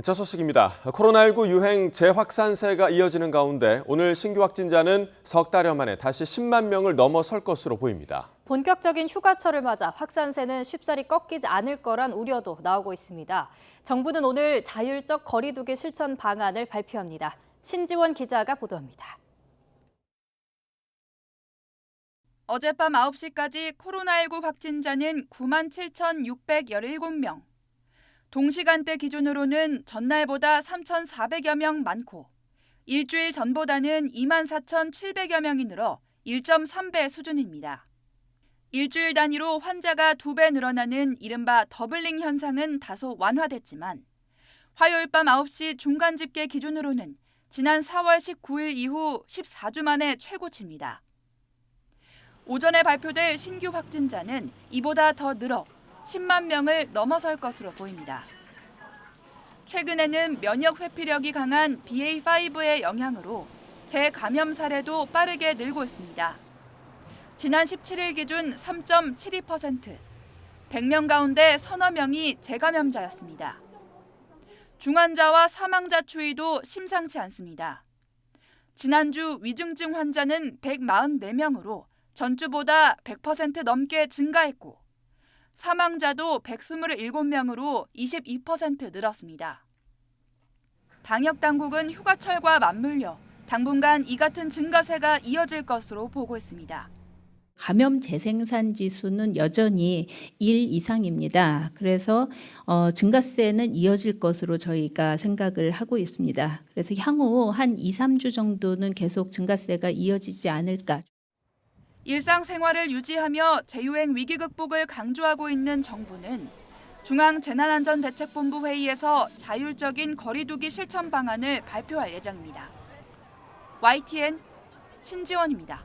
첫 소식입니다. 코로나19 유행 재확산세가 이어지는 가운데 오늘 신규 확진자는 석 달여 만에 다시 10만 명을 넘어설 것으로 보입니다. 본격적인 휴가철을 맞아 확산세는 쉽사리 꺾이지 않을 거란 우려도 나오고 있습니다. 정부는 오늘 자율적 거리두기 실천 방안을 발표합니다. 신지원 기자가 보도합니다. 어젯밤 9시까지 코로나19 확진자는 97,617명. 동시간대 기준으로는 전날보다 3,400여 명 많고 일주일 전보다는 24,700여 명이 늘어 1.3배 수준입니다. 일주일 단위로 환자가 2배 늘어나는 이른바 더블링 현상은 다소 완화됐지만 화요일 밤 9시 중간 집계 기준으로는 지난 4월 19일 이후 14주 만에 최고치입니다. 오전에 발표될 신규 확진자는 이보다 더 늘어 10만 명을 넘어설 것으로 보입니다. 최근에는 면역 회피력이 강한 BA.5의 영향으로 재감염 사례도 빠르게 늘고 있습니다. 지난 17일 기준 3.72%, 100명 가운데 서너 명이 재감염자였습니다. 중환자와 사망자 추이도 심상치 않습니다. 지난주 위중증 환자는 144명으로 전주보다 100% 넘게 증가했고 사망자도 127명으로 22% 늘었습니다. 방역당국은 휴가철과 맞물려 당분간 이 같은 증가세가 이어질 것으로 보고 있습니다. 감염 재생산 지수는 여전히 1 이상입니다. 그래서 증가세는 이어질 것으로 저희가 생각을 하고 있습니다. 그래서 향후 한 2, 3주 정도는 계속 증가세가 이어지지 않을까. 일상생활을 유지하며 재유행 위기 극복을 강조하고 있는 정부는 중앙재난안전대책본부 회의에서 자율적인 거리두기 실천 방안을 발표할 예정입니다. YTN 신지원입니다.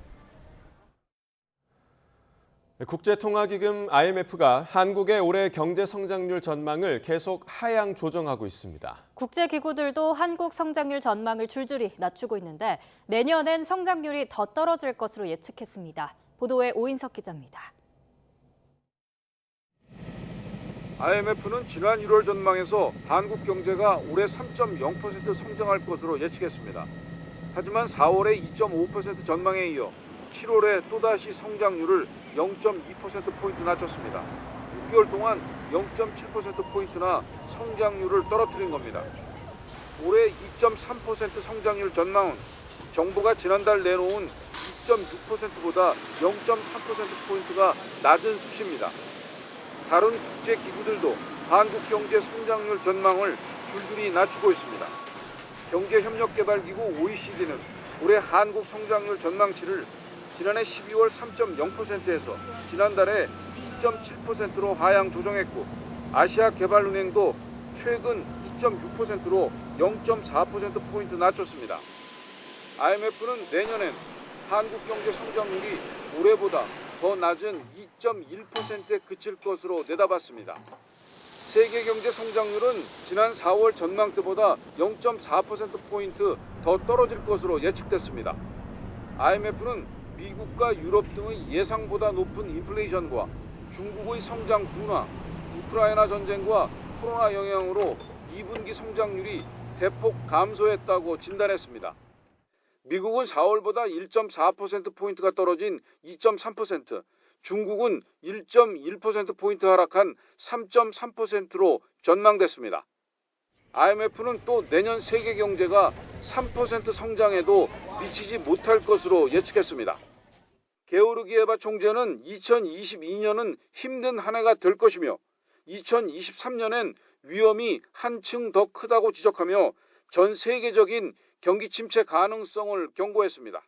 국제통화기금 IMF가 한국의 올해 경제 성장률 전망을 계속 하향 조정하고 있습니다. 국제기구들도 한국 성장률 전망을 줄줄이 낮추고 있는데 내년엔 성장률이 더 떨어질 것으로 예측했습니다. 보도에 오인석 기자입니다. IMF는 지난 1월 전망에서 한국 경제가 올해 3.0% 성장할 것으로 예측했습니다. 하지만 4월에 2.5% 전망에 이어 7월에 또다시 성장률을 0.2%포인트 낮췄습니다. 6개월 동안 0.7%포인트나 성장률을 떨어뜨린 겁니다. 올해 2.3% 성장률 전망은 정부가 지난달 내놓은 2.6%보다 0.3%포인트가 낮은 수치입니다. 다른 국제기구들도 한국 경제 성장률 전망을 줄줄이 낮추고 있습니다. 경제협력개발기구 OECD는 올해 한국 성장률 전망치를 지난해 12월 3.0%에서 지난달에 2.7%로 하향 조정했고 아시아개발은행도 최근 2.6%로 0.4%포인트 낮췄습니다. IMF는 내년엔 한국 경제 성장률이 올해보다 더 낮은 2.1%에 그칠 것으로 내다봤습니다. 세계 경제 성장률은 지난 4월 전망 때보다 0.4%포인트 더 떨어질 것으로 예측됐습니다. IMF는 미국과 유럽 등의 예상보다 높은 인플레이션과 중국의 성장 둔화, 우크라이나 전쟁과 코로나 영향으로 2분기 성장률이 대폭 감소했다고 진단했습니다. 미국은 4월보다 1.4%포인트가 떨어진 2.3%, 중국은 1.1%포인트 하락한 3.3%로 전망됐습니다. IMF는 또 내년 세계 경제가 3% 성장에도 미치지 못할 것으로 예측했습니다. 게오르기에바 총재는 2022년은 힘든 한 해가 될 것이며 2023년엔 위험이 한층 더 크다고 지적하며 전 세계적인 경기 침체 가능성을 경고했습니다.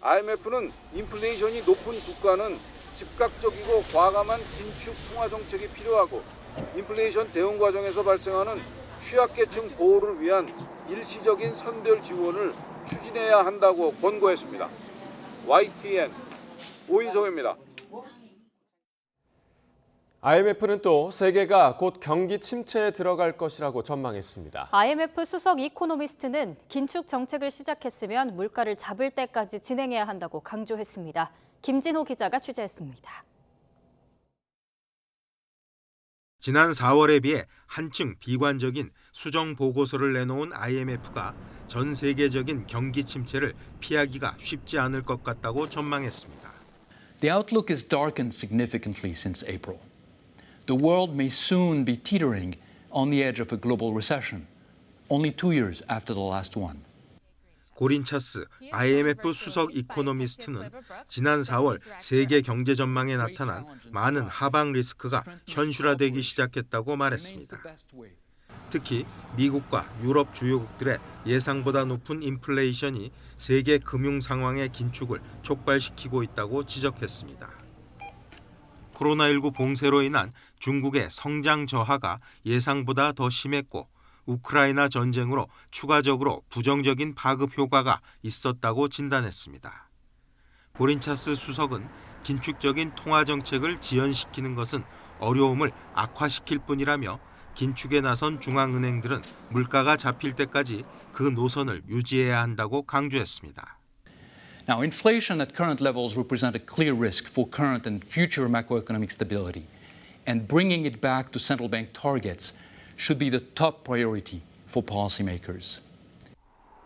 IMF는 인플레이션이 높은 국가는 즉각적이고 과감한 긴축 통화 정책이 필요하고 인플레이션 대응 과정에서 발생하는 취약계층 보호를 위한 일시적인 선별 지원을 추진해야 한다고 권고했습니다. YTN 오인성입니다. IMF는 또 세계가 곧 경기 침체에 들어갈 것이라고 전망했습니다. IMF 수석 이코노미스트는 긴축 정책을 시작했으면 물가를 잡을 때까지 진행해야 한다고 강조했습니다. 김진호 기자가 취재했습니다. 지난 4월에 비해 한층 비관적인 수정 보고서를 내놓은 IMF가 전 세계적인 경기 침체를 피하기가 쉽지 않을 것 같다고 전망했습니다. The outlook is darkened significantly since April. The world may soon be teetering on the edge of a global recession, only 2 years after the last one. 고린차스 IMF 수석 이코노미스트는 지난 4월 세계 경제 전망에 나타난 많은 하방 리스크가 현실화되기 시작했다고 말했습니다. 특히 미국과 유럽 주요국들의 예상보다 높은 인플레이션이 세계 금융 상황의 긴축을 촉발시키고 있다고 지적했습니다. 코로나19 봉쇄로 인한 중국의 성장 저하가 예상보다 더 심했고 우크라이나 전쟁으로 추가적으로 부정적인 파급 효과가 있었다고 진단했습니다. 고린차스 수석은 긴축적인 통화 정책을 지연시키는 것은 어려움을 악화시킬 뿐이라며 긴축에 나선 중앙은행들은 물가가 잡힐 때까지 그 노선을 유지해야 한다고 강조했습니다. Now, inflation at current levels represent a clear risk for current and future macroeconomic stability, and bringing it back to central bank targets should be the top priority for policymakers.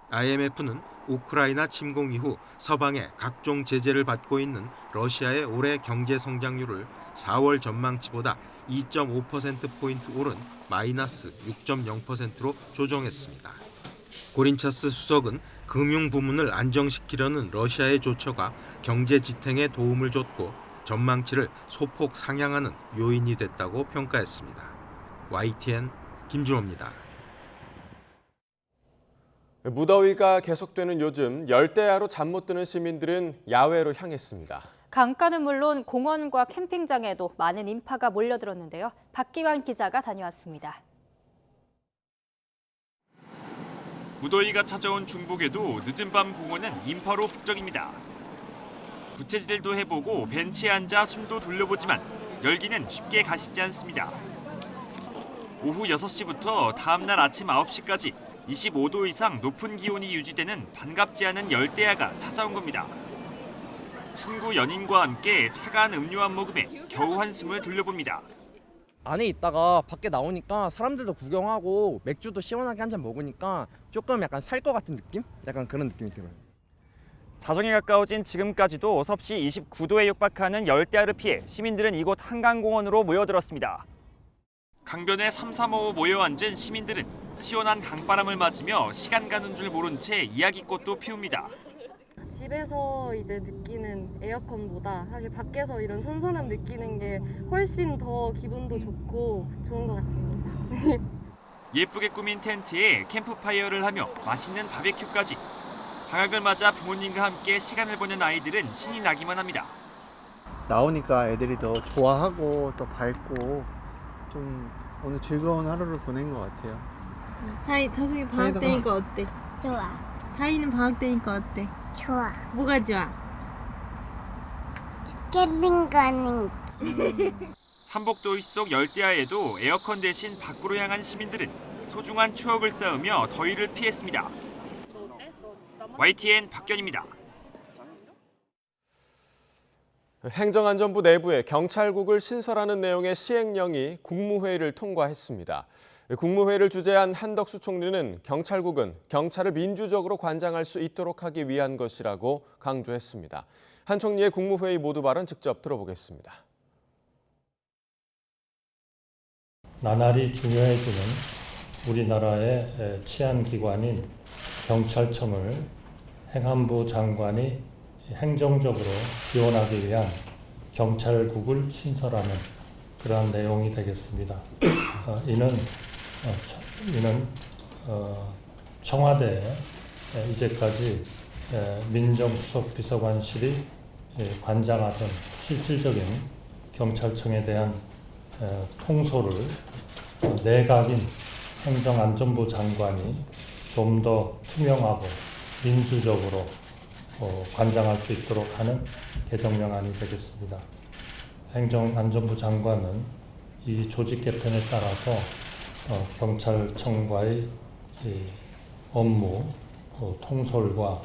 IMF는 우크라이나 침공 이후 서방의 각종 제재를 받고 있는 러시아의 올해 경제 성장률을 4월 전망치보다 2.5%포인트 오른 마이너스 6.0%로 조정했습니다. 고린차스 수석은 금융 부문을 안정시키려는 러시아의 조처가 경제 지탱에 도움을 줬고 전망치를 소폭 상향하는 요인이 됐다고 평가했습니다. YTN 김준호입니다. 무더위가 계속되는 요즘 열대야로 잠 못 드는 시민들은 야외로 향했습니다. 강가는 물론 공원과 캠핑장에도 많은 인파가 몰려들었는데요. 박기환 기자가 다녀왔습니다. 무더위가 찾아온 중국에도 늦은 밤 공원은 인파로 북적입니다. 부채질도 해보고 벤치에 앉아 숨도 돌려보지만 열기는 쉽게 가시지 않습니다. 오후 6시부터 다음날 아침 9시까지 25도 이상 높은 기온이 유지되는 반갑지 않은 열대야가 찾아온 겁니다. 친구 연인과 함께 차가운 음료 한 모금에 겨우 한숨을 돌려봅니다. 안에 있다가 밖에 나오니까 사람들도 구경하고 맥주도 시원하게 한 잔 먹으니까 조금 약간 살 것 같은 느낌? 약간 그런 느낌이 들어요. 자정에 가까워진 지금까지도 섭씨 29도에 육박하는 열대야를 피해 시민들은 이곳 한강공원으로 모여들었습니다. 강변에 삼삼오오 모여 앉은 시민들은 시원한 강바람을 맞으며 시간 가는 줄 모른 채 이야기꽃도 피웁니다. 집에서 이제 느끼는 에어컨보다 사실 밖에서 이런 선선함 느끼는 게 훨씬 더 기분도 좋고 좋은 것 같습니다. 예쁘게 꾸민 텐트에 캠프파이어를 하며 맛있는 바베큐까지. 방학을 맞아 부모님과 함께 시간을 보낸 아이들은 신이 나기만 합니다. 나오니까 애들이 더 좋아하고 또 밝고 좀 오늘 즐거운 하루를 보낸 것 같아요. 다솜이 방학 되니까 어때? 좋아. 다이는 방학 되니까 어때? 좋아. 뭐가 좋아? 캠핑 가는. 삼복도의 속 열대야에도 에어컨 대신 밖으로 향한 시민들은 소중한 추억을 쌓으며 더위를 피했습니다. YTN 박견입니다. 행정안전부 내부에 경찰국을 신설하는 내용의 시행령이 국무회의를 통과했습니다. 국무회의를 주재한 한덕수 총리는 경찰국은 경찰을 민주적으로 관장할 수 있도록 하기 위한 것이라고 강조했습니다. 한 총리의 국무회의 모두 발언 직접 들어보겠습니다. 나날이 중요해지는 우리나라의 치안기관인 경찰청을 행안부 장관이 행정적으로 지원하기 위한 경찰국을 신설하는 그러한 내용이 되겠습니다. 이는 청와대에 이제까지 민정수석비서관실이 관장하던 실질적인 경찰청에 대한 통솔을 내각인 행정안전부 장관이 좀 더 투명하고 민주적으로 관장할 수 있도록 하는 개정령안이 되겠습니다. 행정안전부 장관은 이 조직 개편에 따라서 경찰청과의 업무 통솔과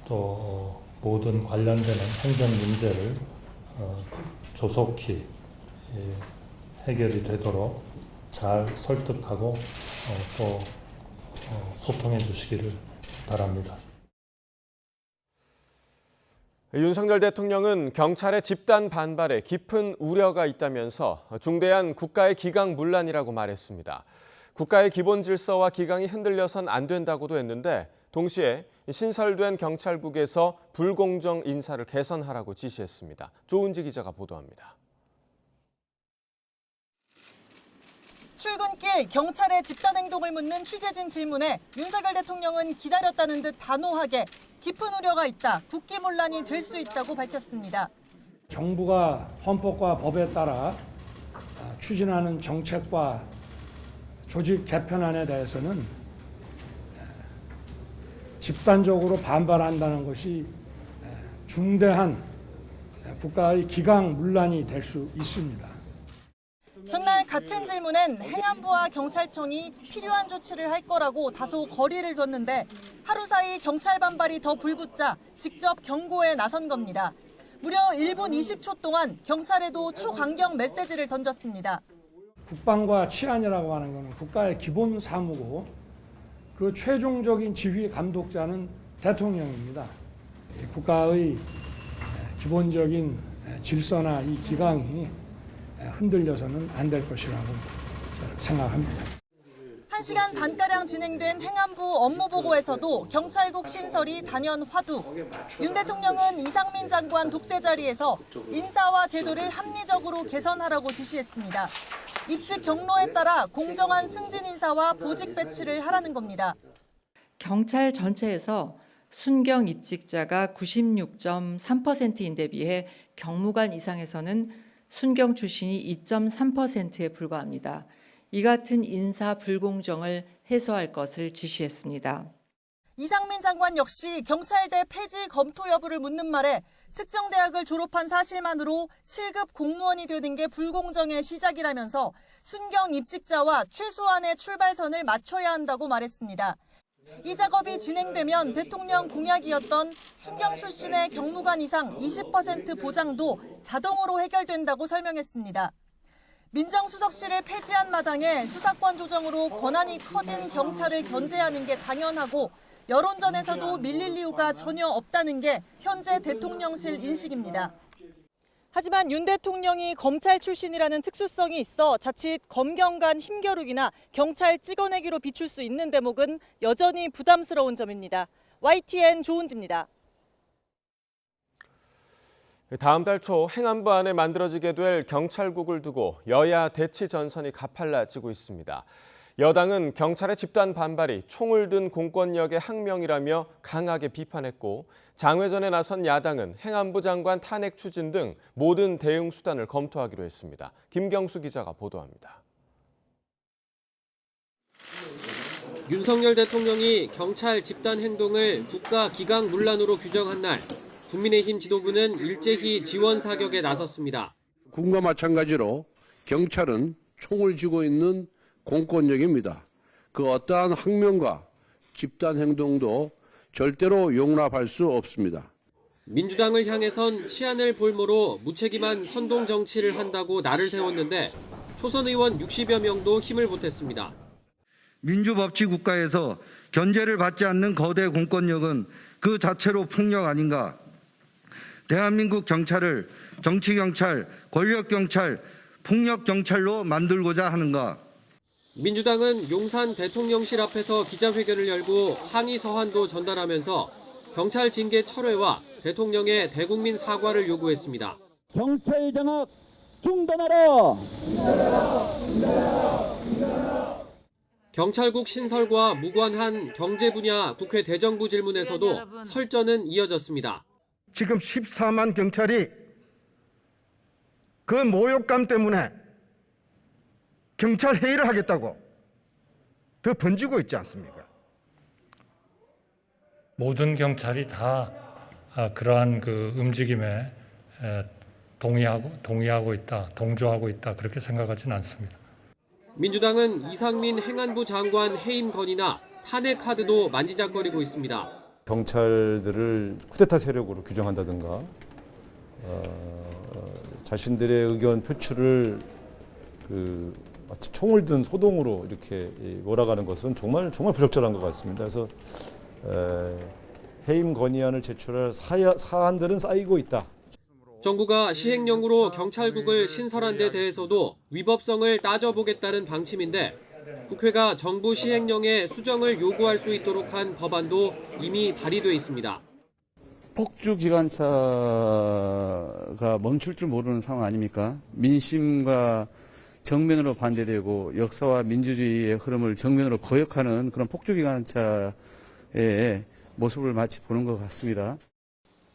또 모든 관련되는 행정 문제를 조속히 해결이 되도록 잘 설득하고 또 소통해 주시기를 바랍니다. 윤석열 대통령은 경찰의 집단 반발에 깊은 우려가 있다면서 중대한 국가의 기강문란이라고 말했습니다. 국가의 기본 질서와 기강이 흔들려선 안 된다고도 했는데 동시에 신설된 경찰국에서 불공정 인사를 개선하라고 지시했습니다. 조은지 기자가 보도합니다. 출근길 경찰의 집단 행동을 묻는 취재진 질문에 윤석열 대통령은 기다렸다는 듯 단호하게 깊은 우려가 있다, 국기문란이 될 수 있다고 밝혔습니다. 정부가 헌법과 법에 따라 추진하는 정책과 조직 개편안에 대해서는 집단적으로 반발한다는 것이 중대한 국가의 기강문란이 될 수 있습니다. 전날 같은 질문엔 행안부와 경찰청이 필요한 조치를 할 거라고 다소 거리를 뒀는데 하루 사이 경찰 반발이 더 불붙자 직접 경고에 나선 겁니다. 무려 1분 20초 동안 경찰에도 초강경 메시지를 던졌습니다. 국방과 치안이라고 하는 것은 국가의 기본 사무고 그 최종적인 지휘 감독자는 대통령입니다. 국가의 기본적인 질서나 이 기강이 흔들려서는 안 될 것이라고 생각합니다. 1시간 반가량 진행된 행안부 업무보고에서도 경찰국 신설이 단연 화두. 윤 대통령은 이상민 장관 독대 자리에서 인사와 제도를 합리적으로 개선하라고 지시했습니다. 입직 경로에 따라 공정한 승진 인사와 보직 배치를 하라는 겁니다. 경찰 전체에서 순경 입직자가 96.3%인 데 비해 경무관 이상에서는 순경 출신이 2.3%에 불과합니다. 이 같은 인사 불공정을 해소할 것을 지시했습니다. 이상민 장관 역시 경찰대 폐지 검토 여부를 묻는 말에 특정 대학을 졸업한 사실만으로 7급 공무원이 되는 게 불공정의 시작이라면서 순경 입직자와 최소한의 출발선을 맞춰야 한다고 말했습니다. 이 작업이 진행되면 대통령 공약이었던 순경 출신의 경무관 이상 20% 보장도 자동으로 해결된다고 설명했습니다. 민정수석실을 폐지한 마당에 수사권 조정으로 권한이 커진 경찰을 견제하는 게 당연하고 여론전에서도 밀릴 이유가 전혀 없다는 게 현재 대통령실 인식입니다. 하지만 윤 대통령이 검찰 출신이라는 특수성이 있어 자칫 검경 간 힘겨루기나 경찰 찍어내기로 비출 수 있는 대목은 여전히 부담스러운 점입니다. YTN 조은지입니다. 다음 달 초 행안부 안에 만들어지게 될 경찰국을 두고 여야 대치 전선이 가팔라지고 있습니다. 여당은 경찰의 집단 반발이 총을 든 공권력의 항명이라며 강하게 비판했고 장외전에 나선 야당은 행안부 장관 탄핵 추진 등 모든 대응 수단을 검토하기로 했습니다. 김경수 기자가 보도합니다. 윤석열 대통령이 경찰 집단 행동을 국가 기강문란으로 규정한 날 국민의힘 지도부는 일제히 지원 사격에 나섰습니다. 군과 마찬가지로 경찰은 총을 쥐고 있는 공권력입니다. 그 어떠한 항명과 집단 행동도 절대로 용납할 수 없습니다. 민주당을 향해선 치안을 볼모로 무책임한 선동 정치를 한다고 날을 세웠는데 초선 의원 60여 명도 힘을 보탰습니다. 민주법치 국가에서 견제를 받지 않는 거대 공권력은 그 자체로 폭력 아닌가? 대한민국 경찰을 정치경찰, 권력경찰, 폭력경찰로 만들고자 하는가? 민주당은 용산 대통령실 앞에서 기자회견을 열고 항의 서한도 전달하면서 경찰 징계 철회와 대통령의 대국민 사과를 요구했습니다. 경찰 장악 중단하라! 경찰국 신설과 무관한 경제 분야 국회 대정부 질문에서도 설전은 이어졌습니다. 지금 14만 경찰이 그 모욕감 때문에 경찰 회의를 하겠다고 더 번지고 있지 않습니까? 모든 경찰이 다 그러한 그 움직임에 동의하고 있다, 동조하고 있다 그렇게 생각하지는 않습니다. 민주당은 이상민 행안부 장관 해임 건의나 탄핵 카드도 만지작거리고 있습니다. 경찰들을 쿠데타 세력으로 규정한다든가 자신들의 의견 표출을 마치 총을 든 소동으로 이렇게 몰아가는 것은 정말 부적절한 것 같습니다. 그래서 해임 건의안을 제출할 사안들은 쌓이고 있다. 정부가 시행령으로 경찰국을 신설한 데 대해서도 위법성을 따져보겠다는 방침인데 국회가 정부 시행령의 수정을 요구할 수 있도록 한 법안도 이미 발의돼 있습니다. 폭주기관차가 멈출 줄 모르는 상황 아닙니까? 민심과 정면으로 반대되고 역사와 민주주의의 흐름을 정면으로 거역하는 그런 폭주기관차의 모습을 마치 보는 것 같습니다.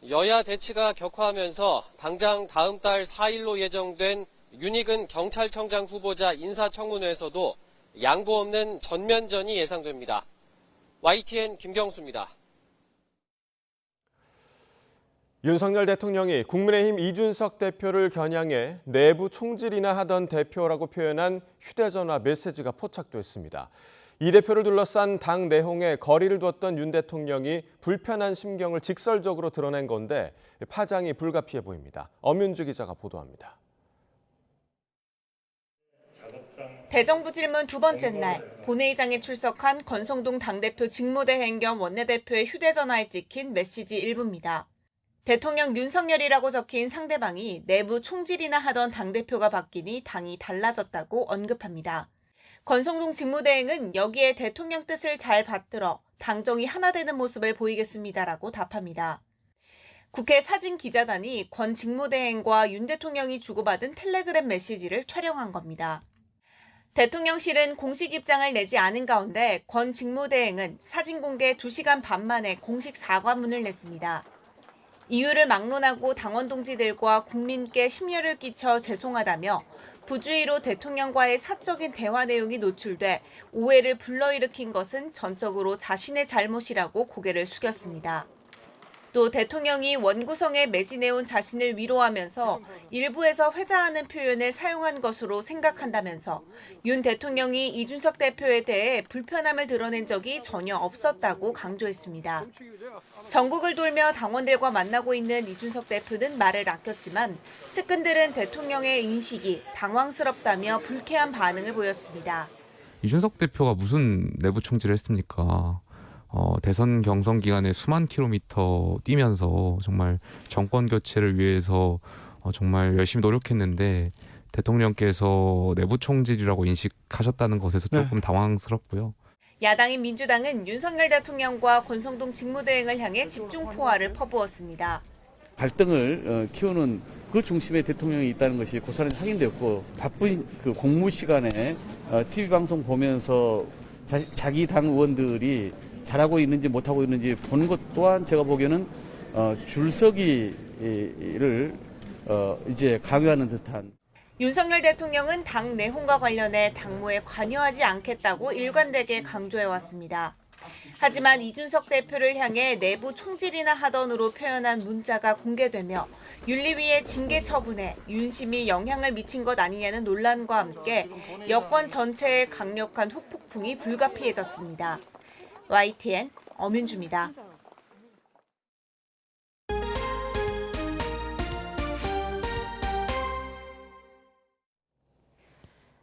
여야 대치가 격화하면서 당장 다음 달 4일로 예정된 윤익은 경찰청장 후보자 인사청문회에서도 양보 없는 전면전이 예상됩니다. YTN 김경수입니다. 윤석열 대통령이 국민의힘 이준석 대표를 겨냥해 내부 총질이나 하던 대표라고 표현한 휴대전화 메시지가 포착됐습니다. 이 대표를 둘러싼 당 내홍에 거리를 두었던 윤 대통령이 불편한 심경을 직설적으로 드러낸 건데 파장이 불가피해 보입니다. 엄윤주 기자가 보도합니다. 대정부 질문 두 번째 날 본회의장에 출석한 권성동 당대표 직무대행 겸 원내대표의 휴대전화에 찍힌 메시지 일부입니다. 대통령 윤석열이라고 적힌 상대방이 내부 총질이나 하던 당대표가 바뀌니 당이 달라졌다고 언급합니다. 권성동 직무대행은 여기에 대통령 뜻을 잘 받들어 당정이 하나 되는 모습을 보이겠습니다라고 답합니다. 국회 사진기자단이 권 직무대행과 윤 대통령이 주고받은 텔레그램 메시지를 촬영한 겁니다. 대통령실은 공식 입장을 내지 않은 가운데 권 직무대행은 사진 공개 2시간 반 만에 공식 사과문을 냈습니다. 이유를 막론하고 당원 동지들과 국민께 심려를 끼쳐 죄송하다며 부주의로 대통령과의 사적인 대화 내용이 노출돼 오해를 불러일으킨 것은 전적으로 자신의 잘못이라고 고개를 숙였습니다. 또 대통령이 원구성에 매진해온 자신을 위로하면서 일부에서 회자하는 표현을 사용한 것으로 생각한다면서 윤 대통령이 이준석 대표에 대해 불편함을 드러낸 적이 전혀 없었다고 강조했습니다. 전국을 돌며 당원들과 만나고 있는 이준석 대표는 말을 아꼈지만 측근들은 대통령의 인식이 당황스럽다며 불쾌한 반응을 보였습니다. 이준석 대표가 무슨 내부 총질을 했습니까? 대선 경선 기간에 수만 킬로미터 뛰면서 정말 정권 교체를 위해서 정말 열심히 노력했는데 대통령께서 내부 총질이라고 인식하셨다는 것에서 조금 당황스럽고요. 야당인 민주당은 윤석열 대통령과 권성동 직무대행을 향해 집중 포화를 퍼부었습니다. 갈등을 키우는 그 중심에 대통령이 있다는 것이 고스란히 확인되었고 바쁜 그 공무 시간에 TV 방송 보면서 자기 당 의원들이 잘하고 있는지 못하고 있는지 보는 것 또한 제가 보기에는 줄서기를 이제 강요하는 듯한. 윤석열 대통령은 당 내홍과 관련해 당무에 관여하지 않겠다고 일관되게 강조해왔습니다. 하지만 이준석 대표를 향해 내부 총질이나 하던으로 표현한 문자가 공개되며 윤리위의 징계 처분에 윤심이 영향을 미친 것 아니냐는 논란과 함께 여권 전체의 강력한 후폭풍이 불가피해졌습니다. YTN 엄윤주입니다.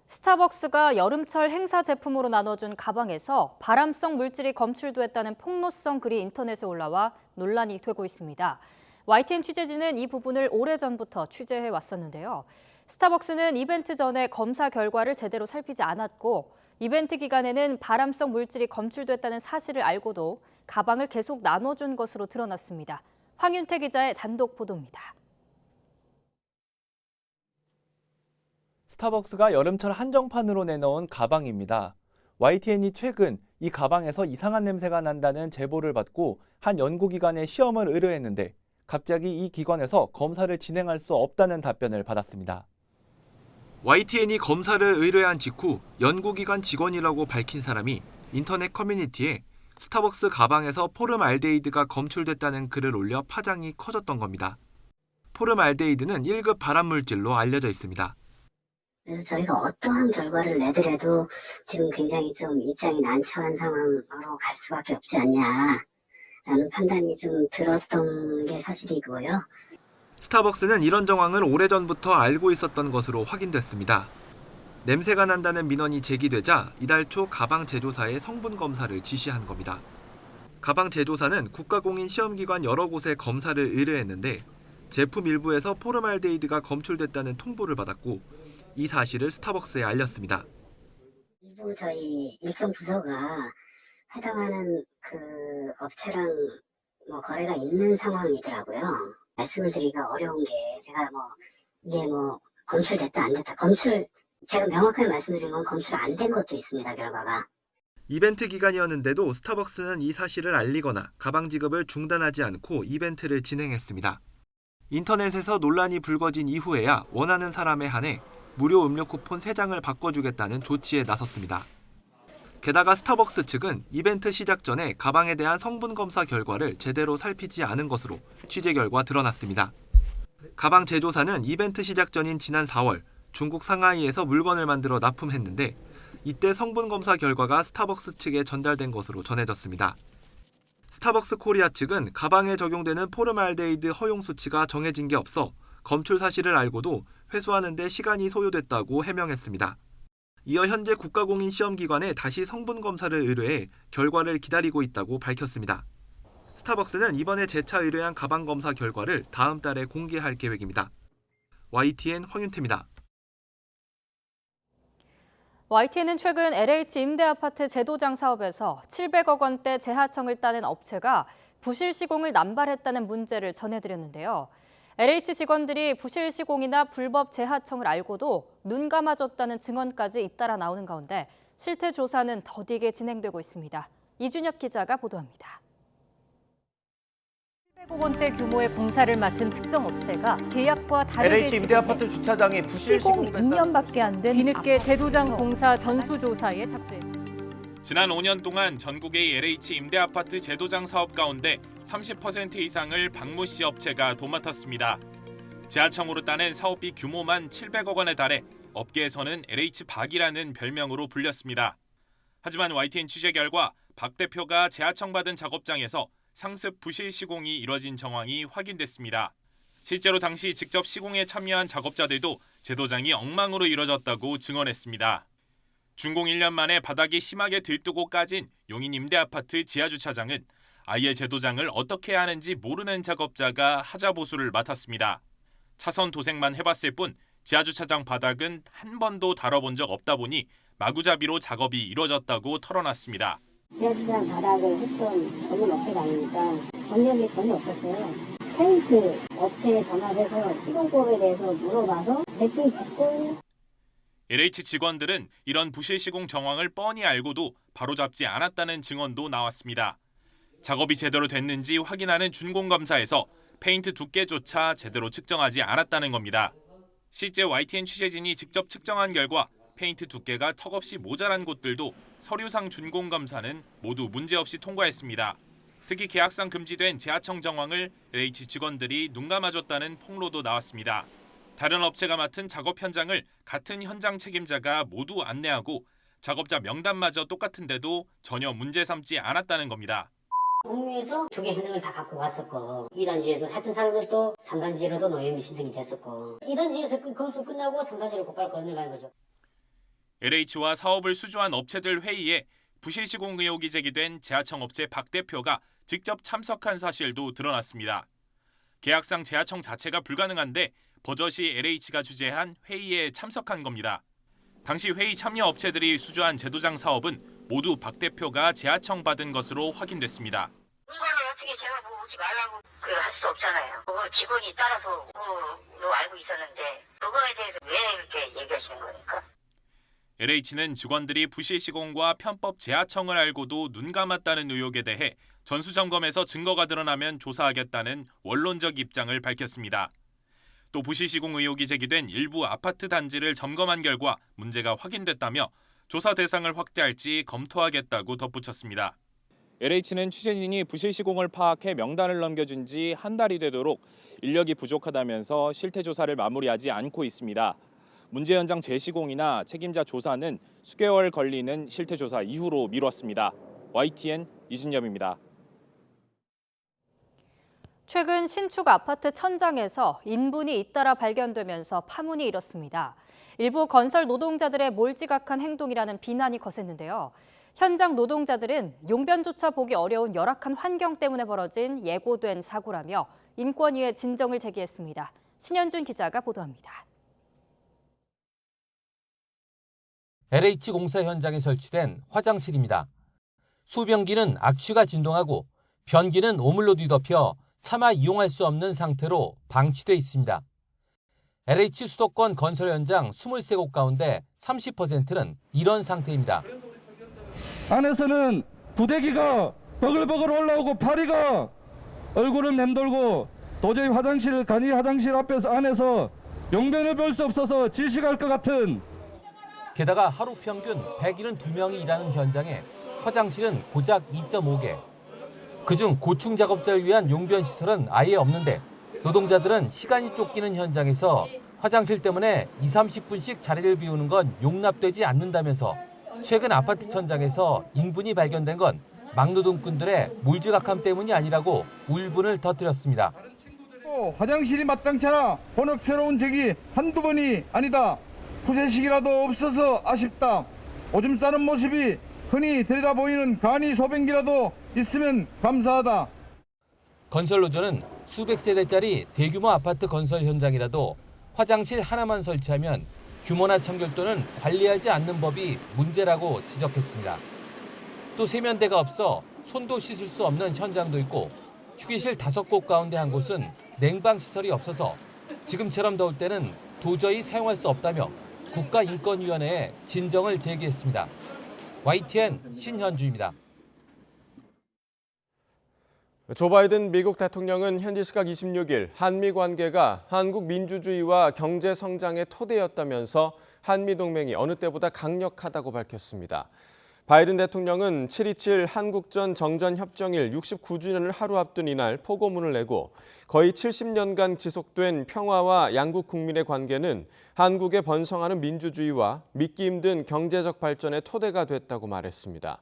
스타벅스가 여름철 행사 제품으로 나눠준 가방에서 발암성 물질이 검출됐다는 폭로성 글이 인터넷에 올라와 논란이 되고 있습니다. YTN 취재진은 이 부분을 오래전부터 취재해 왔었는데요. 스타벅스는 이벤트 전에 검사 결과를 제대로 살피지 않았고 이벤트 기간에는 발암성 물질이 검출됐다는 사실을 알고도 가방을 계속 나눠준 것으로 드러났습니다. 황윤태 기자의 단독 보도입니다. 스타벅스가 여름철 한정판으로 내놓은 가방입니다. YTN이 최근 이 가방에서 이상한 냄새가 난다는 제보를 받고 한 연구기관에 시험을 의뢰했는데 갑자기 이 기관에서 검사를 진행할 수 없다는 답변을 받았습니다. YTN이 검사를 의뢰한 직후 연구기관 직원이라고 밝힌 사람이 인터넷 커뮤니티에 스타벅스 가방에서 포름알데히드가 검출됐다는 글을 올려 파장이 커졌던 겁니다. 포름알데히드는 1급 발암물질로 알려져 있습니다. 그래서 저희가 어떠한 결과를 내더라도 지금 굉장히 좀 입장이 난처한 상황으로 갈 수밖에 없지 않냐라는 판단이 좀 들었던 게 사실이고요. 스타벅스는 이런 정황을 오래전부터 알고 있었던 것으로 확인됐습니다. 냄새가 난다는 민원이 제기되자 이달 초 가방 제조사에 성분 검사를 지시한 겁니다. 가방 제조사는 국가공인 시험기관 여러 곳에 검사를 의뢰했는데 제품 일부에서 포름알데히드가 검출됐다는 통보를 받았고 이 사실을 스타벅스에 알렸습니다. 일부 저희 일정 부서가 해당하는 그 업체랑 거래가 있는 상황이더라고요. 말씀을 드리기가 어려운 게 제가 이게 검출됐다 안 됐다. 제가 명확하게 말씀드린 건 검출 안 된 것도 있습니다. 결과가. 이벤트 기간이었는데도 스타벅스는 이 사실을 알리거나 가방 지급을 중단하지 않고 이벤트를 진행했습니다. 인터넷에서 논란이 불거진 이후에야 원하는 사람에 한해 무료 음료 쿠폰 3장을 바꿔주겠다는 조치에 나섰습니다. 게다가 스타벅스 측은 이벤트 시작 전에 가방에 대한 성분 검사 결과를 제대로 살피지 않은 것으로 취재 결과 드러났습니다. 가방 제조사는 이벤트 시작 전인 지난 4월 중국 상하이에서 물건을 만들어 납품했는데 이때 성분 검사 결과가 스타벅스 측에 전달된 것으로 전해졌습니다. 스타벅스 코리아 측은 가방에 적용되는 포름알데히드 허용 수치가 정해진 게 없어 검출 사실을 알고도 회수하는 데 시간이 소요됐다고 해명했습니다. 이어 현재 국가공인 시험기관에 다시 성분 검사를 의뢰해 결과를 기다리고 있다고 밝혔습니다. 스타벅스는 이번에 재차 의뢰한 가방 검사 결과를 다음 달에 공개할 계획입니다. YTN 황윤태입니다. YTN은 최근 LH 임대아파트 재도장 사업에서 700억 원대 재하청을 따낸 업체가 부실 시공을 남발했다는 문제를 전해드렸는데요. LH 직원들이 부실 시공이나 불법 재하청을 알고도 눈 감아줬다는 증언까지 잇따라 나오는 가운데 실태 조사는 더디게 진행되고 있습니다. 이준엽 기자가 보도합니다. 700억 원대 규모의 공사를 맡은 특정 업체가 계약과 다르게 LH 임대아파트 주차장에 부실 시공 시공을 2년밖에 안 된 뒤늦게 재도장 공사 전수조사에 착수했습니다. 지난 5년 동안 전국의 LH 임대아파트 재도장 사업 가운데 30% 이상을 박모 씨 업체가 도맡았습니다. 재하청으로 따낸 사업비 규모만 700억 원에 달해 업계에서는 LH 박이라는 별명으로 불렸습니다. 하지만 YTN 취재 결과 박 대표가 재하청 받은 작업장에서 상습 부실 시공이 이뤄진 정황이 확인됐습니다. 실제로 당시 직접 시공에 참여한 작업자들도 재도장이 엉망으로 이뤄졌다고 증언했습니다. 준공 1년 만에 바닥이 심하게 들뜨고 까진 용인 임대아파트 지하주차장은 아예 재도장을 어떻게 해야 하는지 모르는 작업자가 하자보수를 맡았습니다. 차선 도색만 해봤을 뿐 지하주차장 바닥은 한 번도 다뤄본 적 없다 보니 마구잡이로 작업이 이뤄졌다고 털어놨습니다. 지하주차장 바닥을 했던 전문 업체가 아니니까 전력이 전혀 없었어요. 페인트 업체에 전화해서 시공법에 대해서 물어봐서 대충 듣고 LH 직원들은 이런 부실 시공 정황을 뻔히 알고도 바로잡지 않았다는 증언도 나왔습니다. 작업이 제대로 됐는지 확인하는 준공검사에서 페인트 두께조차 제대로 측정하지 않았다는 겁니다. 실제 YTN 취재진이 직접 측정한 결과 페인트 두께가 턱없이 모자란 곳들도 서류상 준공검사는 모두 문제없이 통과했습니다. 특히 계약상 금지된 재하청 정황을 LH 직원들이 눈 감아줬다는 폭로도 나왔습니다. 다른 업체가 맡은 작업 현장을 같은 현장 책임자가 모두 안내하고 작업자 명단마저 똑같은데도 전혀 문제 삼지 않았다는 겁니다. 공무에서 2개 현장을 다 갖고 왔었고 2단지에도 했던 사람들도 3단지로도 노예미 신청이 됐었고 2단지에서 검수 끝나고 3단지로 곧바로 건너가는 거죠. LH와 사업을 수주한 업체들 회의에 부실 시공 의혹이 제기된 재하청 업체 박 대표가 직접 참석한 사실도 드러났습니다. 계약상 재하청 자체가 불가능한데 버젓이 LH가 주재한 회의에 참석한 겁니다. 당시 회의 참여 업체들이 수주한 재도장 사업은 모두 박 대표가 재하청 받은 것으로 확인됐습니다. 이거를 어떻게 제가 오지 말라고 할 수도 없잖아요. 그거 직원이 따라서 오로 알고 있었는데 그거에 대해서 왜 이렇게 얘기하시는 거니까? LH는 직원들이 부실 시공과 편법 재하청을 알고도 눈 감았다는 의혹에 대해 전수점검에서 증거가 드러나면 조사하겠다는 원론적 입장을 밝혔습니다. 또 부실 시공 의혹이 제기된 일부 아파트 단지를 점검한 결과 문제가 확인됐다며 조사 대상을 확대할지 검토하겠다고 덧붙였습니다. LH는 취재진이 부실 시공을 파악해 명단을 넘겨준 지 한 달이 되도록 인력이 부족하다면서 실태 조사를 마무리하지 않고 있습니다. 문제 현장 재시공이나 책임자 조사는 수개월 걸리는 실태 조사 이후로 미뤘습니다. YTN 이준엽입니다. 최근 신축 아파트 천장에서 인분이 잇따라 발견되면서 파문이 일었습니다. 일부 건설 노동자들의 몰지각한 행동이라는 비난이 거셌는데요. 현장 노동자들은 용변조차 보기 어려운 열악한 환경 때문에 벌어진 예고된 사고라며 인권위에 진정을 제기했습니다. 신현준 기자가 보도합니다. LH 공사 현장에 설치된 화장실입니다. 소변기는 악취가 진동하고 변기는 오물로 뒤덮여 차마 이용할 수 없는 상태로 방치돼 있습니다. LH 수도권 건설 현장 23곳 가운데 30%는 이런 상태입니다. 안에서는 구데기가 버글버글 올라오고 파리가 얼굴을 맴돌고 도저히 간이 화장실 안에서 용변을 볼 수 없어서 질식할 것 같은. 게다가 하루 평균 172명이 일하는 현장에 화장실은 고작 2.5개. 그중 고충 작업자를 위한 용변 시설은 아예 없는데 노동자들은 시간이 쫓기는 현장에서 화장실 때문에 20-30분씩 자리를 비우는 건 용납되지 않는다면서 최근 아파트 천장에서 인분이 발견된 건 막노동꾼들의 몰지각함 때문이 아니라고 울분을 터뜨렸습니다. 화장실이 마땅치 않아 번역스러운 적이 한두 번이 아니다. 푸세식이라도 없어서 아쉽다. 오줌 싸는 모습이 흔히 들여다 보이는 간이 소변기라도 있으면 감사하다. 건설노조는 수백 세대짜리 대규모 아파트 건설 현장이라도 화장실 하나만 설치하면 규모나 청결도는 관리하지 않는 법이 문제라고 지적했습니다. 또 세면대가 없어 손도 씻을 수 없는 현장도 있고 휴게실 5곳 가운데 한 곳은 냉방시설이 없어서 지금처럼 더울 때는 도저히 사용할 수 없다며 국가인권위원회에 진정을 제기했습니다. YTN 신현주입니다. 조 바이든 미국 대통령은 현지 시각 26일 한미 관계가 한국 민주주의와 경제 성장의 토대였다면서 한미 동맹이 어느 때보다 강력하다고 밝혔습니다. 바이든 대통령은 7.27 한국전 정전협정일 69주년을 하루 앞둔 이날 포고문을 내고 거의 70년간 지속된 평화와 양국 국민의 관계는 한국의 번성하는 민주주의와 믿기 힘든 경제적 발전의 토대가 됐다고 말했습니다.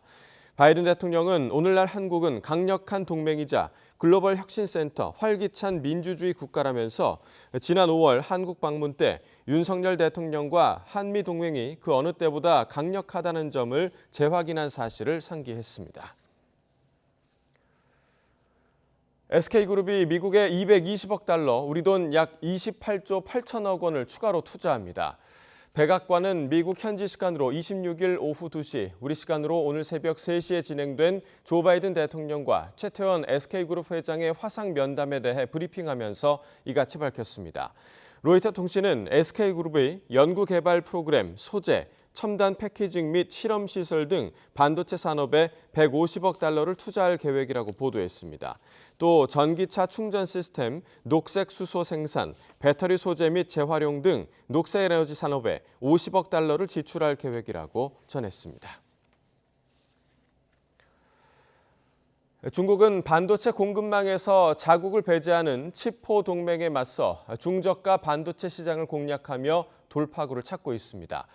바이든 대통령은 오늘날 한국은 강력한 동맹이자 글로벌 혁신센터, 활기찬 민주주의 국가라면서 지난 5월 한국 방문 때 윤석열 대통령과 한미 동맹이 그 어느 때보다 강력하다는 점을 재확인한 사실을 상기했습니다. SK그룹이 미국에 220억 달러, 우리 돈 약 28조 8천억 원을 추가로 투자합니다. 백악관은 미국 현지 시간으로 26일 오후 2시, 우리 시간으로 오늘 새벽 3시에 진행된 조 바이든 대통령과 최태원 SK그룹 회장의 화상 면담에 대해 브리핑하면서 이같이 밝혔습니다. 로이터 통신은 SK그룹의 연구개발 프로그램, 소재, 첨단 패키징 및 실험시설 등 반도체 산업에 150억 달러를 투자할 계획이라고 보도했습니다. 또 전기차 충전 시스템, 녹색 수소 생산, 배터리 소재 및 재활용 등 녹색 에너지 산업에 50억 달러를 지출할 계획이라고 전했습니다. 중국은 반도체 공급망에서 자국을 배제하는 칩4 동맹에 맞서 중저가 반도체 시장을 공략하며 돌파구를 찾고 있습니다.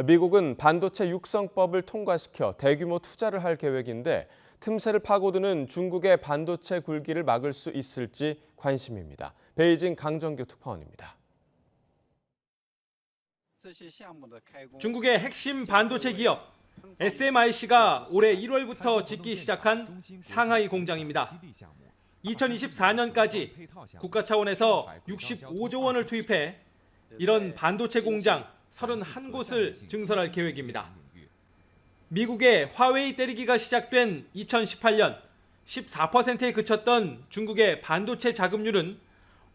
미국은 반도체 육성법을 통과시켜 대규모 투자를 할 계획인데 틈새를 파고드는 중국의 반도체 굴기를 막을 수 있을지 관심입니다. 베이징 강정규 특파원입니다. 중국의 핵심 반도체 기업 SMIC가 올해 1월부터 짓기 시작한 상하이 공장입니다. 2024년까지 국가 차원에서 65조 원을 투입해 이런 반도체 공장 31곳을 증설할 계획입니다. 미국의 화웨이 때리기가 시작된 2018년 14%에 그쳤던 중국의 반도체 자금률은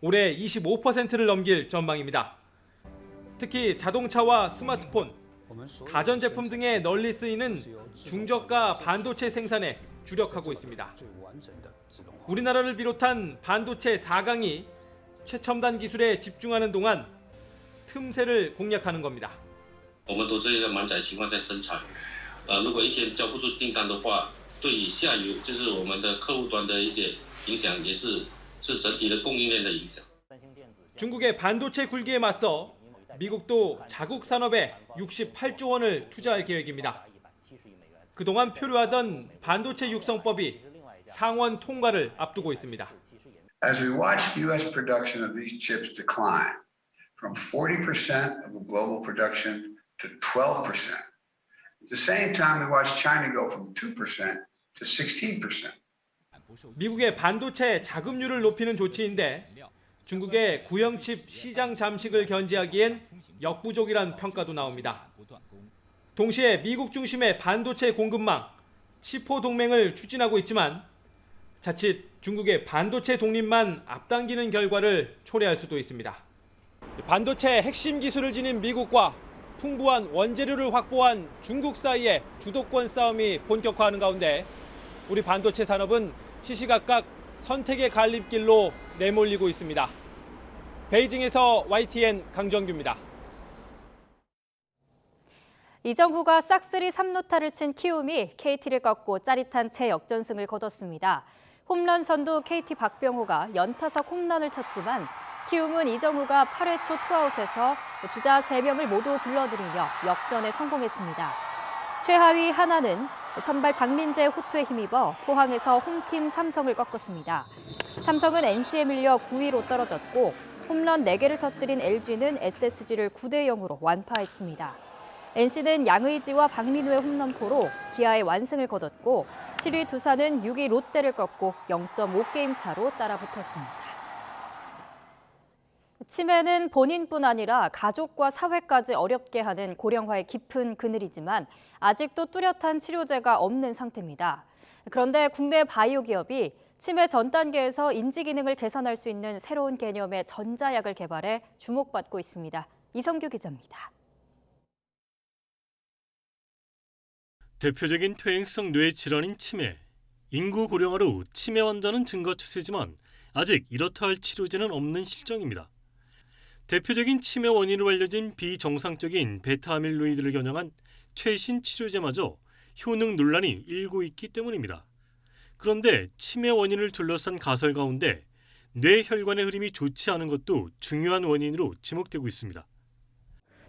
올해 25%를 넘길 전망입니다. 특히 자동차와 스마트폰, 가전제품 등에 널리 쓰이는 중저가 반도체 생산에 주력하고 있습니다. 우리나라를 비롯한 반도체 4강이 최첨단 기술에 집중하는 동안 틈새를 공략하는 겁니다. 我们都是一个满载情况在生产，如果一天交不出订单的话，对于下游就是我们的客户端的一些影响，也是整体的供应链的影响。 중국의 반도체 굴기에 맞서 미국도 자국 산업에 68조 원을 투자할 계획입니다. 그동안 표류하던 반도체 육성법이 상원 통과를 앞두고 있습니다. As we watch the U.S. production of these chips decline, from 40% of the global production to 12%. At the same time, we watched China go from 2% to 16%. 미국의 반도체 자금률을 높이는 조치인데 중국의 구형칩 시장 잠식을 견제하기엔 역부족이란 평가도 나옵니다. 동시에 미국 중심의 반도체 공급망, 치포 동맹을 추진하고 있지만 자칫 중국의 반도체 독립만 앞당기는 결과를 초래할 수도 있습니다. 반도체 핵심 기술을 지닌 미국과 풍부한 원재료를 확보한 중국 사이의 주도권 싸움이 본격화하는 가운데 우리 반도체 산업은 시시각각 선택의 갈림길로 내몰리고 있습니다. 베이징에서 YTN 강정규입니다. 이정후가 싹쓸이 3루타를 친 키움이 KT를 꺾고 짜릿한 재역전승을 거뒀습니다. 홈런 선두 KT 박병호가 연타석 홈런을 쳤지만 키움은 이정후가 8회 초 투아웃에서 주자 3명을 모두 불러들이며 역전에 성공했습니다. 최하위 하나는 선발 장민재의 호투에 힘입어 포항에서 홈팀 삼성을 꺾었습니다. 삼성은 NC에 밀려 9위로 떨어졌고 홈런 4개를 터뜨린 LG는 SSG를 9대0으로 완파했습니다. NC는 양의지와 박민우의 홈런포로 기아의 완승을 거뒀고 7위 두산은 6위 롯데를 꺾고 0.5게임 차로 따라붙었습니다. 치매는 본인뿐 아니라 가족과 사회까지 어렵게 하는 고령화의 깊은 그늘이지만 아직도 뚜렷한 치료제가 없는 상태입니다. 그런데 국내 바이오 기업이 치매 전 단계에서 인지 기능을 개선할 수 있는 새로운 개념의 전자약을 개발해 주목받고 있습니다. 이성규 기자입니다. 대표적인 퇴행성 뇌 질환인 치매. 인구 고령화로 치매 환자는 증가 추세지만 아직 이렇다 할 치료제는 없는 실정입니다. 대표적인 치매 원인으로 알려진 비정상적인 베타아밀로이드를 겨냥한 최신 치료제마저 효능 논란이 일고 있기 때문입니다. 그런데 치매 원인을 둘러싼 가설 가운데 뇌혈관의 흐름이 좋지 않은 것도 중요한 원인으로 지목되고 있습니다.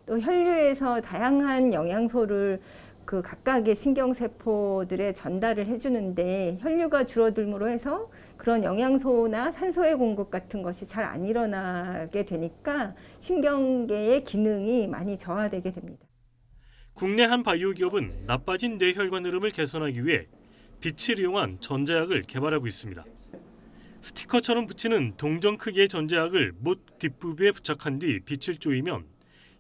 또 혈류에서 다양한 영양소를 그 각각의 신경세포들에 전달을 해주는데 혈류가 줄어들므로 해서 그런 영양소나 산소의 공급 같은 것이 잘 안 일어나게 되니까 신경계의 기능이 많이 저하되게 됩니다. 국내 한 바이오 기업은 나빠진 뇌혈관 흐름을 개선하기 위해 빛을 이용한 전자약을 개발하고 있습니다. 스티커처럼 붙이는 동전 크기의 전자약을 못 뒷부분에 부착한 뒤 빛을 쪼이면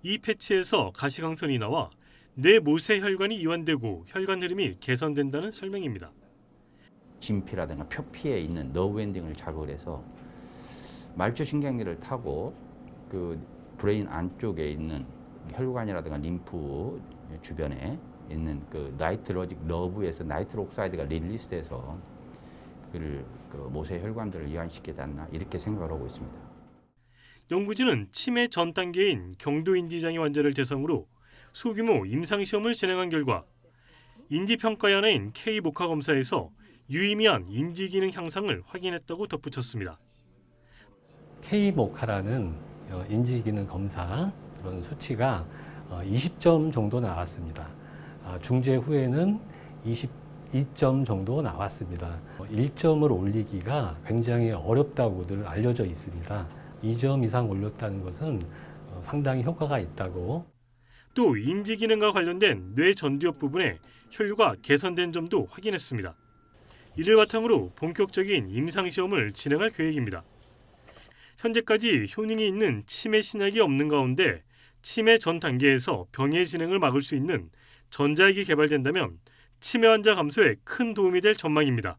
이 패치에서 가시광선이 나와 뇌 모세 혈관이 이완되고 혈관 흐름이 개선된다는 설명입니다. 진피라든가 표피에 있는 너브 엔딩을 자극을 해서 말초신경계를 타고 그 브레인 안쪽에 있는 혈관이라든가 림프 주변에 있는 그 나이트로직 너브에서 나이트로 옥사이드가 릴리스돼서 그 모세 혈관들을 이완시키지 않나 이렇게 생각을 하고 있습니다. 연구진은 치매 전 단계인 경도인지장애 환자를 대상으로 소규모 임상시험을 진행한 결과 인지평가의 하나인 K모카 검사에서 유의미한 인지기능 향상을 확인했다고 덧붙였습니다. K모카라는 인지기능 검사 그런 수치가 20점 정도 나왔습니다. 중재 후에는 22점 정도 나왔습니다. 1점을 올리기가 굉장히 어렵다고들 알려져 있습니다. 2점 이상 올렸다는 것은 상당히 효과가 있다고. 또 인지기능과 관련된 뇌 전두엽 부분에 혈류가 개선된 점도 확인했습니다. 이를 바탕으로 본격적인 임상시험을 진행할 계획입니다. 현재까지 효능이 있는 치매 신약이 없는 가운데 치매 전 단계에서 병의 진행을 막을 수 있는 전자약이 개발된다면 치매 환자 감소에 큰 도움이 될 전망입니다.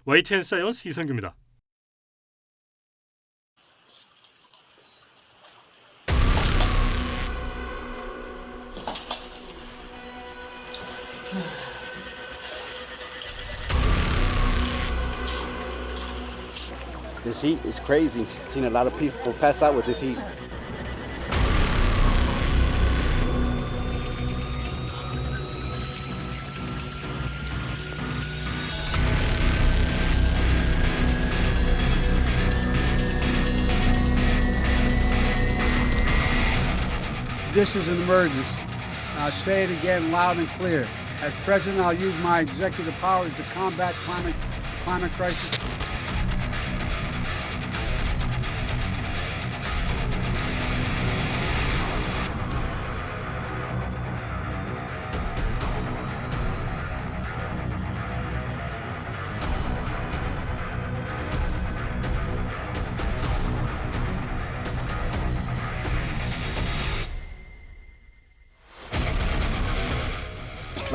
YTN 사이언스 이성규입니다. This heat is crazy. I've seen a lot of people pass out with this heat. This is an emergency. I'll say it again loud and clear. As president, I'll use my executive powers to combat climate crisis.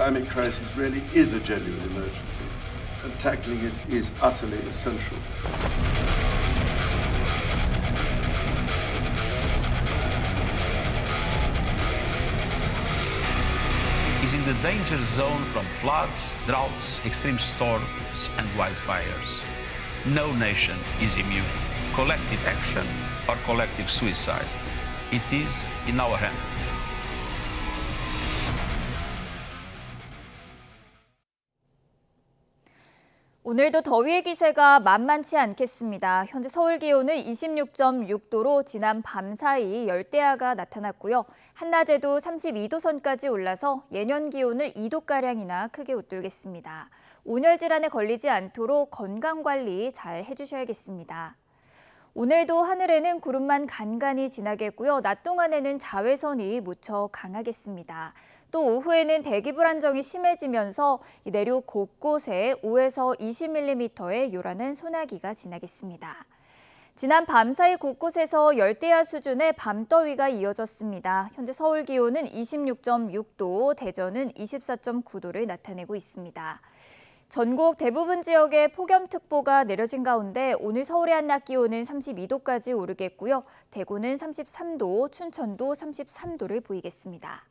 climate crisis really is a genuine emergency, and tackling it is utterly essential. Is in the danger zone from floods, droughts, extreme storms, and wildfires. No nation is immune. Collective action or collective suicide. It is in our hands. 오늘도 더위의 기세가 만만치 않겠습니다. 현재 서울 기온은 26.6도로 지난 밤 사이 열대야가 나타났고요. 한낮에도 32도 선까지 올라서 예년 기온을 2도가량이나 크게 웃돌겠습니다. 온열 질환에 걸리지 않도록 건강관리 잘 해주셔야겠습니다. 오늘도 하늘에는 구름만 간간히 지나겠고요. 낮 동안에는 자외선이 무척 강하겠습니다. 또 오후에는 대기 불안정이 심해지면서 내륙 곳곳에 5에서 20mm의 요란한 소나기가 지나겠습니다. 지난 밤사이 곳곳에서 열대야 수준의 밤더위가 이어졌습니다. 현재 서울 기온은 26.6도, 대전은 24.9도를 나타내고 있습니다. 전국 대부분 지역에 폭염특보가 내려진 가운데 오늘 서울의 한낮 기온은 32도까지 오르겠고요. 대구는 33도, 춘천도 33도를 보이겠습니다.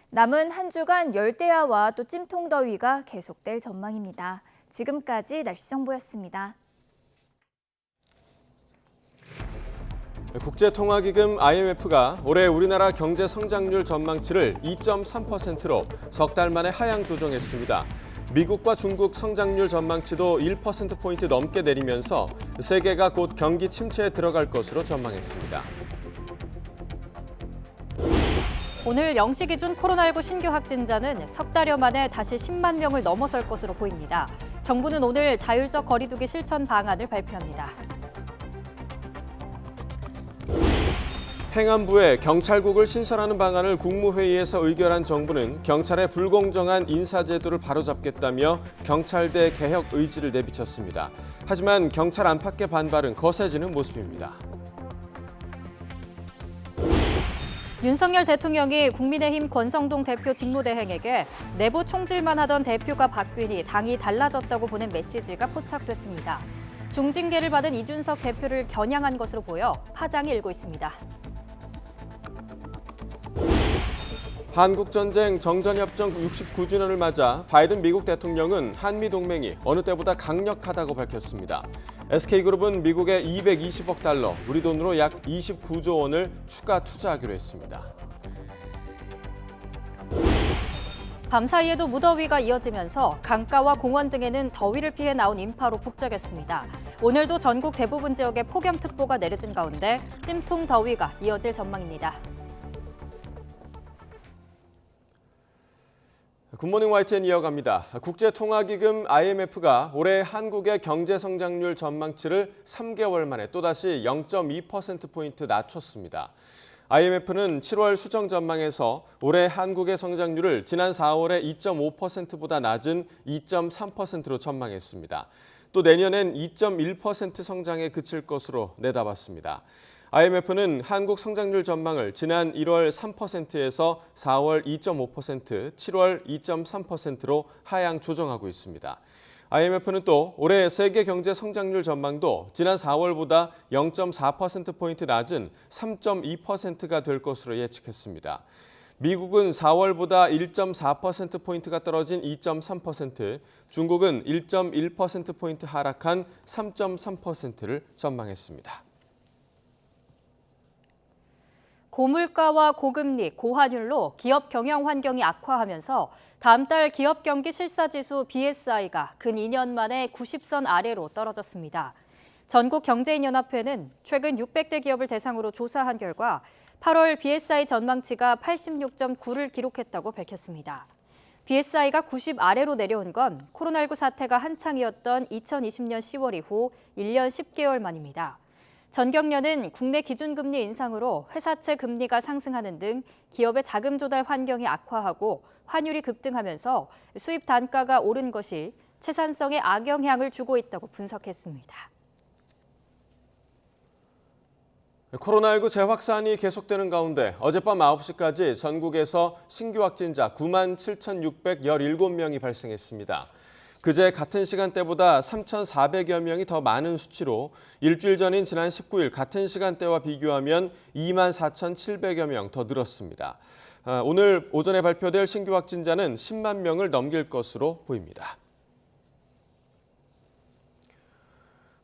남은 한 주간 열대야와 또 찜통더위가 계속될 전망입니다. 지금까지 날씨 정보였습니다. 국제통화기금 IMF가 올해 우리나라 경제 성장률 전망치를 2.3%로 석 달 만에 하향 조정했습니다. 미국과 중국 성장률 전망치도 1%포인트 넘게 내리면서 세계가 곧 경기 침체에 들어갈 것으로 전망했습니다. 오늘 0시 기준 코로나19 신규 확진자는 석 달여 만에 다시 10만 명을 넘어설 것으로 보입니다. 정부는 오늘 자율적 거리두기 실천 방안을 발표합니다. 행안부에 경찰국을 신설하는 방안을 국무회의에서 의결한 정부는 경찰의 불공정한 인사제도를 바로잡겠다며 경찰대 개혁 의지를 내비쳤습니다. 하지만 경찰 안팎의 반발은 거세지는 모습입니다. 윤석열 대통령이 국민의힘 권성동 대표 직무대행에게 내부 총질만 하던 대표가 바뀌니 당이 달라졌다고 보낸 메시지가 포착됐습니다. 중징계를 받은 이준석 대표를 겨냥한 것으로 보여 파장이 일고 있습니다. 한국전쟁 정전협정 69주년을 맞아 바이든 미국 대통령은 한미동맹이 어느 때보다 강력하다고 밝혔습니다. SK그룹은 미국에 220억 달러, 우리 돈으로 약 29조 원을 추가 투자하기로 했습니다. 밤사이에도 무더위가 이어지면서 강가와 공원 등에는 더위를 피해 나온 인파로 북적였습니다. 오늘도 전국 대부분 지역에 폭염특보가 내려진 가운데 찜통 더위가 이어질 전망입니다. 굿모닝 YTN 이어갑니다. 국제통화기금 IMF가 올해 한국의 경제 성장률 전망치를 3개월 만에 또다시 0.2%포인트 낮췄습니다. IMF는 7월 수정 전망에서 올해 한국의 성장률을 지난 4월의 2.5%보다 낮은 2.3%로 전망했습니다. 또 내년엔 2.1% 성장에 그칠 것으로 내다봤습니다. IMF는 한국 성장률 전망을 지난 1월 3%에서 4월 2.5%, 7월 2.3%로 하향 조정하고 있습니다. IMF는 또 올해 세계 경제 성장률 전망도 지난 4월보다 0.4%포인트 낮은 3.2%가 될 것으로 예측했습니다. 미국은 4월보다 1.4%포인트가 떨어진 2.3%, 중국은 1.1%포인트 하락한 3.3%를 전망했습니다. 고물가와 고금리, 고환율로 기업 경영 환경이 악화하면서 다음 달 기업 경기 실사지수 BSI가 근 2년 만에 90선 아래로 떨어졌습니다. 전국경제인연합회는 최근 600대 기업을 대상으로 조사한 결과 8월 BSI 전망치가 86.9를 기록했다고 밝혔습니다. BSI가 90 아래로 내려온 건 코로나19 사태가 한창이었던 2020년 10월 이후 1년 10개월 만입니다. 전경련은 국내 기준금리 인상으로 회사채 금리가 상승하는 등 기업의 자금 조달 환경이 악화하고 환율이 급등하면서 수입 단가가 오른 것이 채산성에 악영향을 주고 있다고 분석했습니다. 코로나19 재확산이 계속되는 가운데 어젯밤 9시까지 전국에서 신규 확진자 97,617명이 발생했습니다. 그제 같은 시간대보다 3,400여 명이 더 많은 수치로 일주일 전인 지난 19일 같은 시간대와 비교하면 24,700여 명 더 늘었습니다. 오늘 오전에 발표될 신규 확진자는 10만 명을 넘길 것으로 보입니다.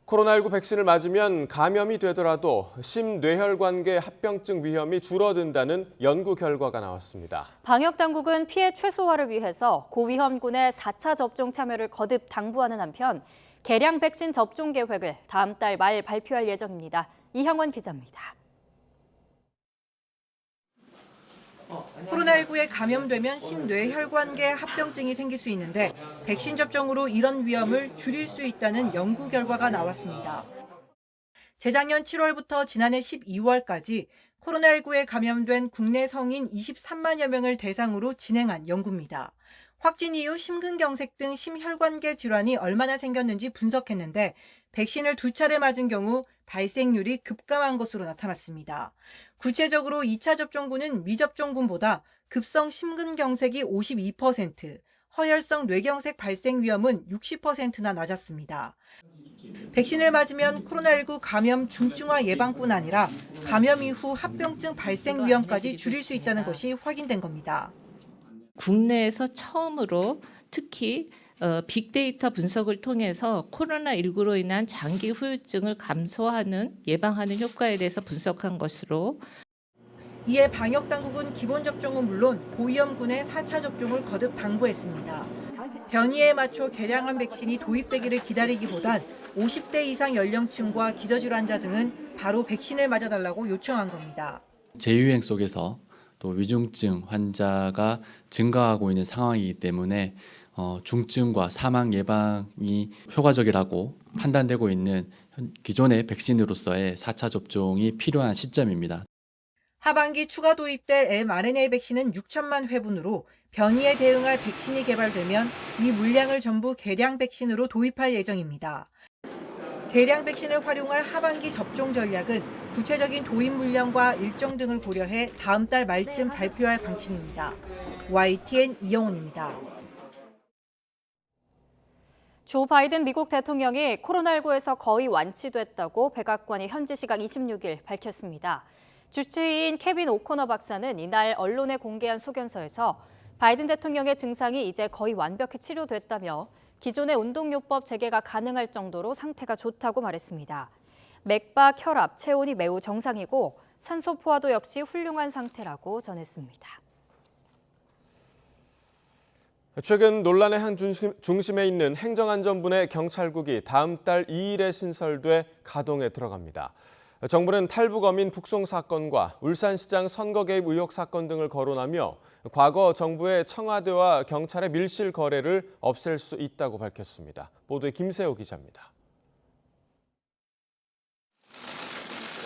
코로나19 백신을 맞으면 감염이 되더라도 심뇌혈관계 합병증 위험이 줄어든다는 연구 결과가 나왔습니다. 방역당국은 피해 최소화를 위해서 고위험군의 4차 접종 참여를 거듭 당부하는 한편 개량 백신 접종 계획을 다음 달 말 발표할 예정입니다. 이형원 기자입니다. 코로나19에 감염되면 심뇌혈관계 합병증이 생길 수 있는데 백신 접종으로 이런 위험을 줄일 수 있다는 연구 결과가 나왔습니다. 재작년 7월부터 지난해 12월까지 코로나19에 감염된 국내 성인 23만여 명을 대상으로 진행한 연구입니다. 확진 이후 심근경색 등 심혈관계 질환이 얼마나 생겼는지 분석했는데 백신을 2차례 맞은 경우 발생률이 급감한 것으로 나타났습니다. 구체적으로 2차 접종군은 미접종군보다 급성 심근경색이 52%, 허혈성 뇌경색 발생 위험은 60%나 낮았습니다. 백신을 맞으면 코로나19 감염 중증화 예방뿐 아니라 감염 이후 합병증 발생 위험까지 줄일 수 있다는 것이 확인된 겁니다. 국내에서 처음으로 특히 빅데이터 분석을 통해서 코로나19로 인한 장기 후유증을 감소하는 예방하는 효과에 대해서 분석한 것으로 이에 방역당국은 기본 접종은 물론 고위험군의 4차 접종을 거듭 당부했습니다. 변이에 맞춰 개량한 백신이 도입되기를 기다리기보단 50대 이상 연령층과 기저질환자 등은 바로 백신을 맞아달라고 요청한 겁니다. 재유행 속에서 또 위중증 환자가 증가하고 있는 상황이기 때문에 중증과 사망 예방이 효과적이라고 판단되고 있는 기존의 백신으로서의 4차 접종이 필요한 시점입니다. 하반기 추가 도입될 mRNA 백신은 6천만 회분으로 변이에 대응할 백신이 개발되면 이 물량을 전부 개량 백신으로 도입할 예정입니다. 개량 백신을 활용할 하반기 접종 전략은 구체적인 도입 물량과 일정 등을 고려해 다음 달 말쯤 발표할 방침입니다. YTN 이영훈입니다. 조 바이든 미국 대통령이 코로나19에서 거의 완치됐다고 백악관이 현지 시각 26일 밝혔습니다. 주치의인 케빈 오코너 박사는 이날 언론에 공개한 소견서에서 바이든 대통령의 증상이 이제 거의 완벽히 치료됐다며 기존의 운동요법 재개가 가능할 정도로 상태가 좋다고 말했습니다. 맥박, 혈압, 체온이 매우 정상이고 산소 포화도 역시 훌륭한 상태라고 전했습니다. 최근 논란의 한 중심에 있는 행정안전부의 경찰국이 다음 달 2일에 신설돼 가동에 들어갑니다. 정부는 탈북어민 북송 사건과 울산시장 선거 개입 의혹 사건 등을 거론하며 과거 정부의 청와대와 경찰의 밀실 거래를 없앨 수 있다고 밝혔습니다. 보도에 김세호 기자입니다.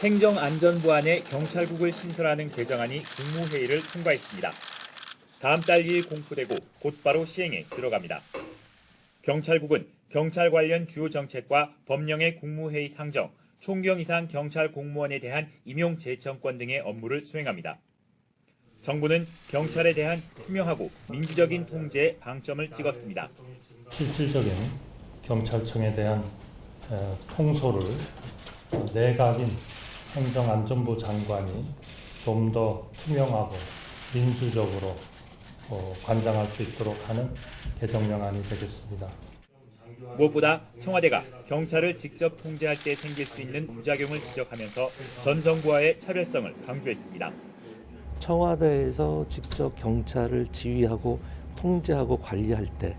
행정안전부 안에 경찰국을 신설하는 개정안이 국무회의를 통과했습니다. 다음 달 2일 공포되고 곧바로 시행에 들어갑니다. 경찰국은 경찰 관련 주요 정책과 법령의 국무회의 상정, 총경 이상 경찰 공무원에 대한 임용 재청권 등의 업무를 수행합니다. 정부는 경찰에 대한 투명하고 민주적인 통제에 방점을 찍었습니다. 실질적인 경찰청에 대한 통솔을 내각인 행정안전부 장관이 좀 더 투명하고 민주적으로 관장할 수 있도록 하는 개정령안이 되겠습니다. 무엇보다 청와대가 경찰을 직접 통제할 때 생길 수 있는 부작용을 지적하면서 전 정부와의 차별성을 강조했습니다. 청와대에서 직접 경찰을 지휘하고 통제하고 관리할 때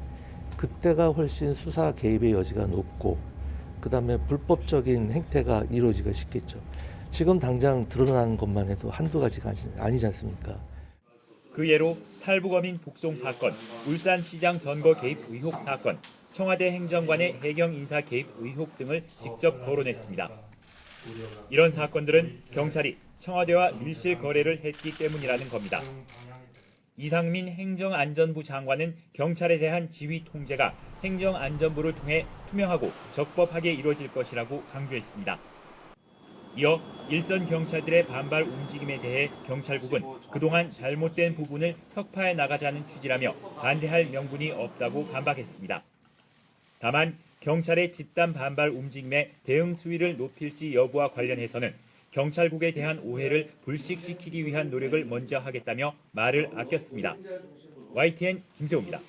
그때가 훨씬 수사 개입의 여지가 높고 그다음에 불법적인 행태가 이루어지기가 쉽겠죠. 지금 당장 드러나는 것만 해도 한두 가지가 아니지 않습니까? 그 예로 탈북어민 북송 사건, 울산시장 선거 개입 의혹 사건, 청와대 행정관의 해경 인사 개입 의혹 등을 직접 거론했습니다. 이런 사건들은 경찰이 청와대와 밀실 거래를 했기 때문이라는 겁니다. 이상민 행정안전부 장관은 경찰에 대한 지휘 통제가 행정안전부를 통해 투명하고 적법하게 이루어질 것이라고 강조했습니다. 이어 일선 경찰들의 반발 움직임에 대해 경찰국은 그동안 잘못된 부분을 혁파해 나가자는 취지라며 반대할 명분이 없다고 반박했습니다. 다만 경찰의 집단 반발 움직임에 대응 수위를 높일지 여부와 관련해서는 경찰국에 대한 오해를 불식시키기 위한 노력을 먼저 하겠다며 말을 아꼈습니다. YTN 김세호입니다.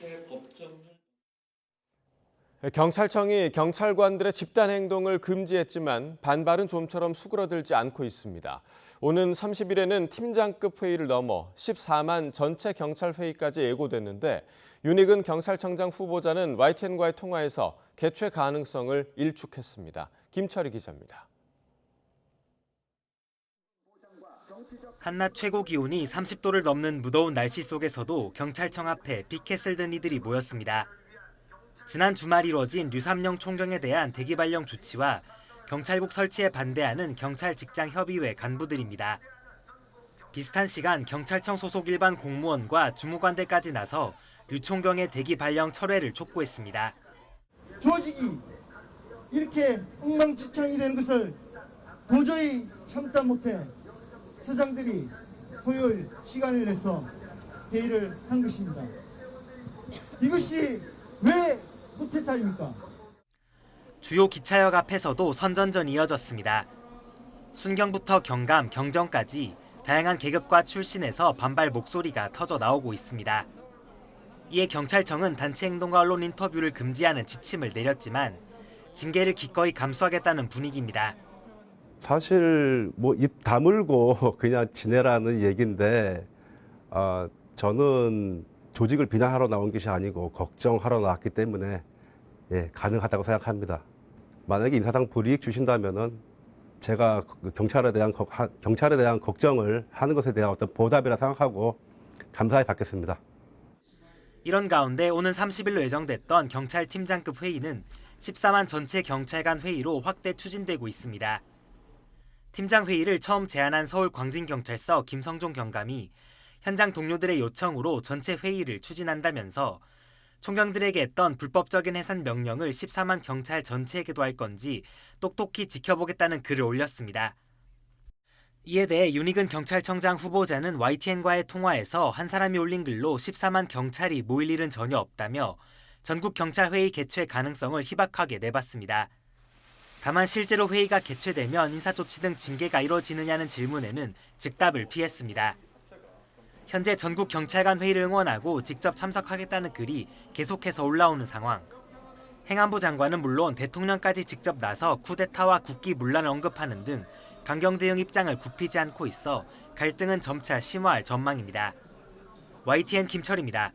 경찰청이 경찰관들의 집단 행동을 금지했지만 반발은 좀처럼 수그러들지 않고 있습니다. 오는 30일에는 팀장급 회의를 넘어 14만 전체 경찰 회의까지 예고됐는데 윤익은 경찰청장 후보자는 YTN과의 통화에서 개최 가능성을 일축했습니다. 김철희 기자입니다. 한낮 최고 기온이 30도를 넘는 무더운 날씨 속에서도 경찰청 앞에 피켓을 든 이들이 모였습니다. 지난 주말 이뤄진 류삼영 총경에 대한 대기 발령 조치와 경찰국 설치에 반대하는 경찰 직장 협의회 간부들입니다. 비슷한 시간 경찰청 소속 일반 공무원과 주무관들까지 나서 류 총경의 대기 발령 철회를 촉구했습니다. 조직이 이렇게 엉망진창이 되는 것을 도저히 참다 못해 서장들이 토요일 시간을 내서 회의를 한 것입니다. 이것이 왜 못했다입니까? 주요 기차역 앞에서도 선전전이 이어졌습니다. 순경부터 경감, 경정까지 다양한 계급과 출신에서 반발 목소리가 터져 나오고 있습니다. 이에 경찰청은 단체 행동과 언론 인터뷰를 금지하는 지침을 내렸지만 징계를 기꺼이 감수하겠다는 분위기입니다. 사실 뭐 입 다물고 그냥 지내라는 얘기인데 저는 조직을 비난하러 나온 것이 아니고 걱정하러 나왔기 때문에 가능하다고 생각합니다. 만약에 인사상 불이익 주신다면은 제가 경찰에 대한 걱정을 하는 것에 대한 어떤 보답이라 생각하고 감사히 받겠습니다. 이런 가운데 오는 30일로 예정됐던 경찰팀장급 회의는 14만 전체 경찰관 회의로 확대 추진되고 있습니다. 팀장 회의를 처음 제안한 서울광진경찰서 김성종 경감이 현장 동료들의 요청으로 전체 회의를 추진한다면서 총경들에게 했던 불법적인 해산 명령을 14만 경찰 전체에게도 할 건지 똑똑히 지켜보겠다는 글을 올렸습니다. 이에 대해 윤익은 경찰청장 후보자는 YTN과의 통화에서 한 사람이 올린 글로 14만 경찰이 모일 일은 전혀 없다며 전국경찰회의 개최 가능성을 희박하게 내봤습니다. 다만 실제로 회의가 개최되면 인사조치 등 징계가 이뤄지느냐는 질문에는 즉답을 피했습니다. 현재 전국경찰관 회의를 응원하고 직접 참석하겠다는 글이 계속해서 올라오는 상황. 행안부 장관은 물론 대통령까지 직접 나서 쿠데타와 국기 문란을 언급하는 등 강경 대응 입장을 굽히지 않고 있어 갈등은 점차 심화할 전망입니다. YTN 김철입니다.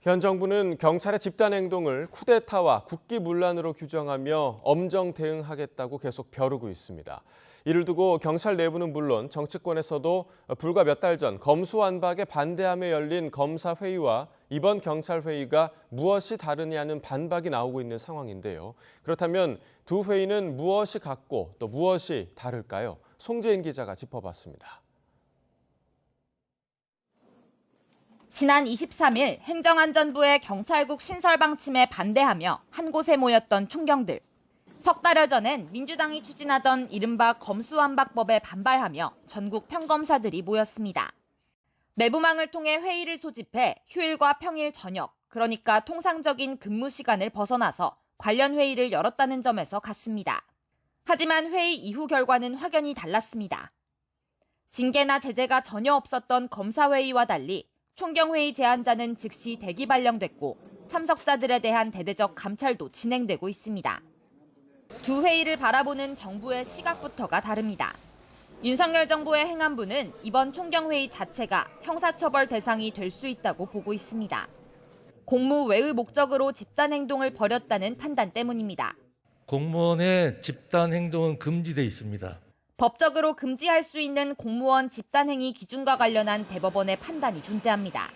현 정부는 경찰의 집단 행동을 쿠데타와 국기 문란으로 규정하며 엄정 대응하겠다고 계속 벼르고 있습니다. 이를 두고 경찰 내부는 물론 정치권에서도 불과 몇 달 전 검수완박에 반대하며 열린 검사회의와 이번 경찰회의가 무엇이 다르냐는 반박이 나오고 있는 상황인데요. 그렇다면 두 회의는 무엇이 같고 또 무엇이 다를까요? 송재인 기자가 짚어봤습니다. 지난 23일 행정안전부의 경찰국 신설 방침에 반대하며 한 곳에 모였던 총경들. 석 달여 전엔 민주당이 추진하던 이른바 검수완박법에 반발하며 전국 평검사들이 모였습니다. 내부망을 통해 회의를 소집해 휴일과 평일 저녁, 그러니까 통상적인 근무 시간을 벗어나서 관련 회의를 열었다는 점에서 같습니다. 하지만 회의 이후 결과는 확연히 달랐습니다. 징계나 제재가 전혀 없었던 검사회의와 달리 총경회의 제안자는 즉시 대기 발령됐고 참석자들에 대한 대대적 감찰도 진행되고 있습니다. 두 회의를 바라보는 정부의 시각부터가 다릅니다. 윤석열 정부의 행안부는 이번 총경회의 자체가 형사처벌 대상이 될 수 있다고 보고 있습니다. 공무 외의 목적으로 집단 행동을 벌였다는 판단 때문입니다. 공무원의 집단 행동은 금지돼 있습니다. 법적으로 금지할 수 있는 공무원 집단행위 기준과 관련한 대법원의 판단이 존재합니다.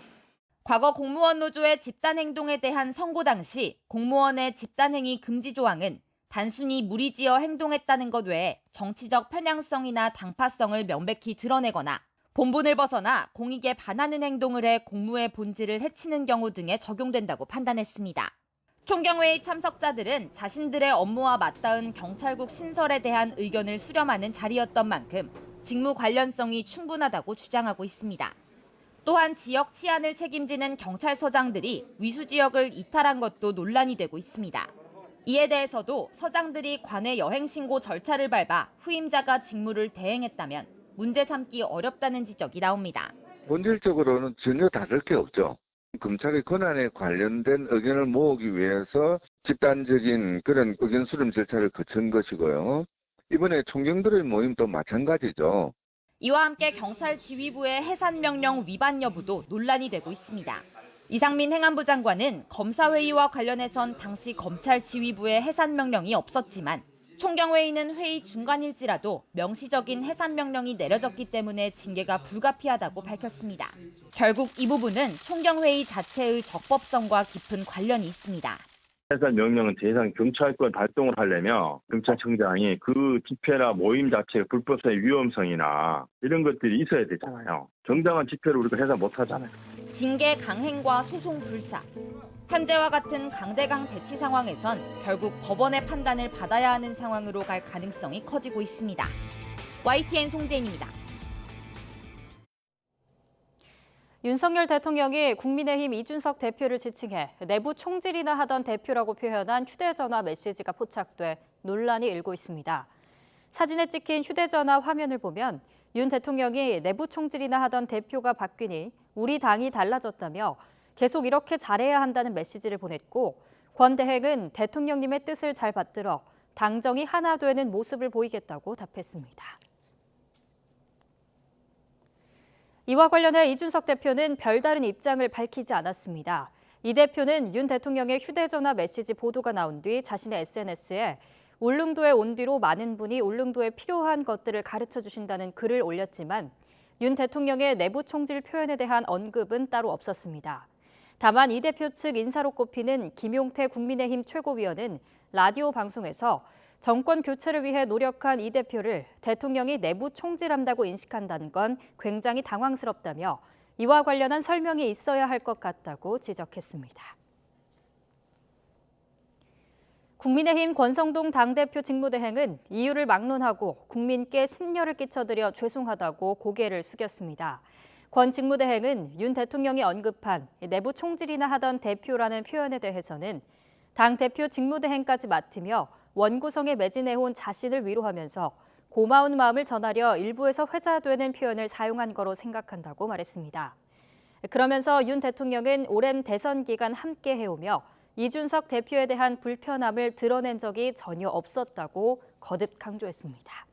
과거 공무원 노조의 집단행동에 대한 선고 당시 공무원의 집단행위 금지 조항은 단순히 무리지어 행동했다는 것 외에 정치적 편향성이나 당파성을 명백히 드러내거나 본분을 벗어나 공익에 반하는 행동을 해 공무의 본질을 해치는 경우 등에 적용된다고 판단했습니다. 총경회의 참석자들은 자신들의 업무와 맞닿은 경찰국 신설에 대한 의견을 수렴하는 자리였던 만큼 직무 관련성이 충분하다고 주장하고 있습니다. 또한 지역 치안을 책임지는 경찰서장들이 위수 지역을 이탈한 것도 논란이 되고 있습니다. 이에 대해서도 서장들이 관내 여행 신고 절차를 밟아 후임자가 직무를 대행했다면 문제 삼기 어렵다는 지적이 나옵니다. 본질적으로는 전혀 다를 게 없죠. 검찰의 권한에 관련된 의견을 모으기 위해서 집단적인 그런 의견 수렴 절차를 거친 것이고요. 이번에 총경들의 모임도 마찬가지죠. 이와 함께 경찰 지휘부의 해산명령 위반 여부도 논란이 되고 있습니다. 이상민 행안부 장관은 검사회의와 관련해선 당시 검찰 지휘부의 해산명령이 없었지만 총경회의는 회의 중간일지라도 명시적인 해산명령이 내려졌기 때문에 징계가 불가피하다고 밝혔습니다. 결국 이 부분은 총경회의 자체의 적법성과 깊은 관련이 있습니다. 해산명령은 더 이상 경찰권 발동을 하려면 경찰청장이 그 집회나 모임 자체의 불법성의 위험성이나 이런 것들이 있어야 되잖아요. 정당한 집회를 우리가 해산 못하잖아요. 징계 강행과 소송 불사. 현재와 같은 강대강 대치 상황에선 결국 법원의 판단을 받아야 하는 상황으로 갈 가능성이 커지고 있습니다. YTN 송재인입니다. 윤석열 대통령이 국민의힘 이준석 대표를 지칭해 내부 총질이나 하던 대표라고 표현한 휴대전화 메시지가 포착돼 논란이 일고 있습니다. 사진에 찍힌 휴대전화 화면을 보면 윤 대통령이 내부 총질이나 하던 대표가 바뀌니 우리 당이 달라졌다며 계속 이렇게 잘해야 한다는 메시지를 보냈고, 권 대행은 대통령님의 뜻을 잘 받들어 당정이 하나 되는 모습을 보이겠다고 답했습니다. 이와 관련해 이준석 대표는 별다른 입장을 밝히지 않았습니다. 이 대표는 윤 대통령의 휴대전화 메시지 보도가 나온 뒤 자신의 SNS에 울릉도에 온 뒤로 많은 분이 울릉도에 필요한 것들을 가르쳐 주신다는 글을 올렸지만 윤 대통령의 내부 총질 표현에 대한 언급은 따로 없었습니다. 다만 이 대표 측 인사로 꼽히는 김용태 국민의힘 최고위원은 라디오 방송에서 정권 교체를 위해 노력한 이 대표를 대통령이 내부 총질한다고 인식한다는 건 굉장히 당황스럽다며 이와 관련한 설명이 있어야 할 것 같다고 지적했습니다. 국민의힘 권성동 당대표 직무대행은 이유를 막론하고 국민께 심려를 끼쳐드려 죄송하다고 고개를 숙였습니다. 권 직무대행은 윤 대통령이 언급한 내부 총질이나 하던 대표라는 표현에 대해서는 당대표 직무대행까지 맡으며 원구성에 매진해온 자신을 위로하면서 고마운 마음을 전하려 일부에서 회자되는 표현을 사용한 거로 생각한다고 말했습니다. 그러면서 윤 대통령은 오랜 대선 기간 함께 해오며 이준석 대표에 대한 불편함을 드러낸 적이 전혀 없었다고 거듭 강조했습니다.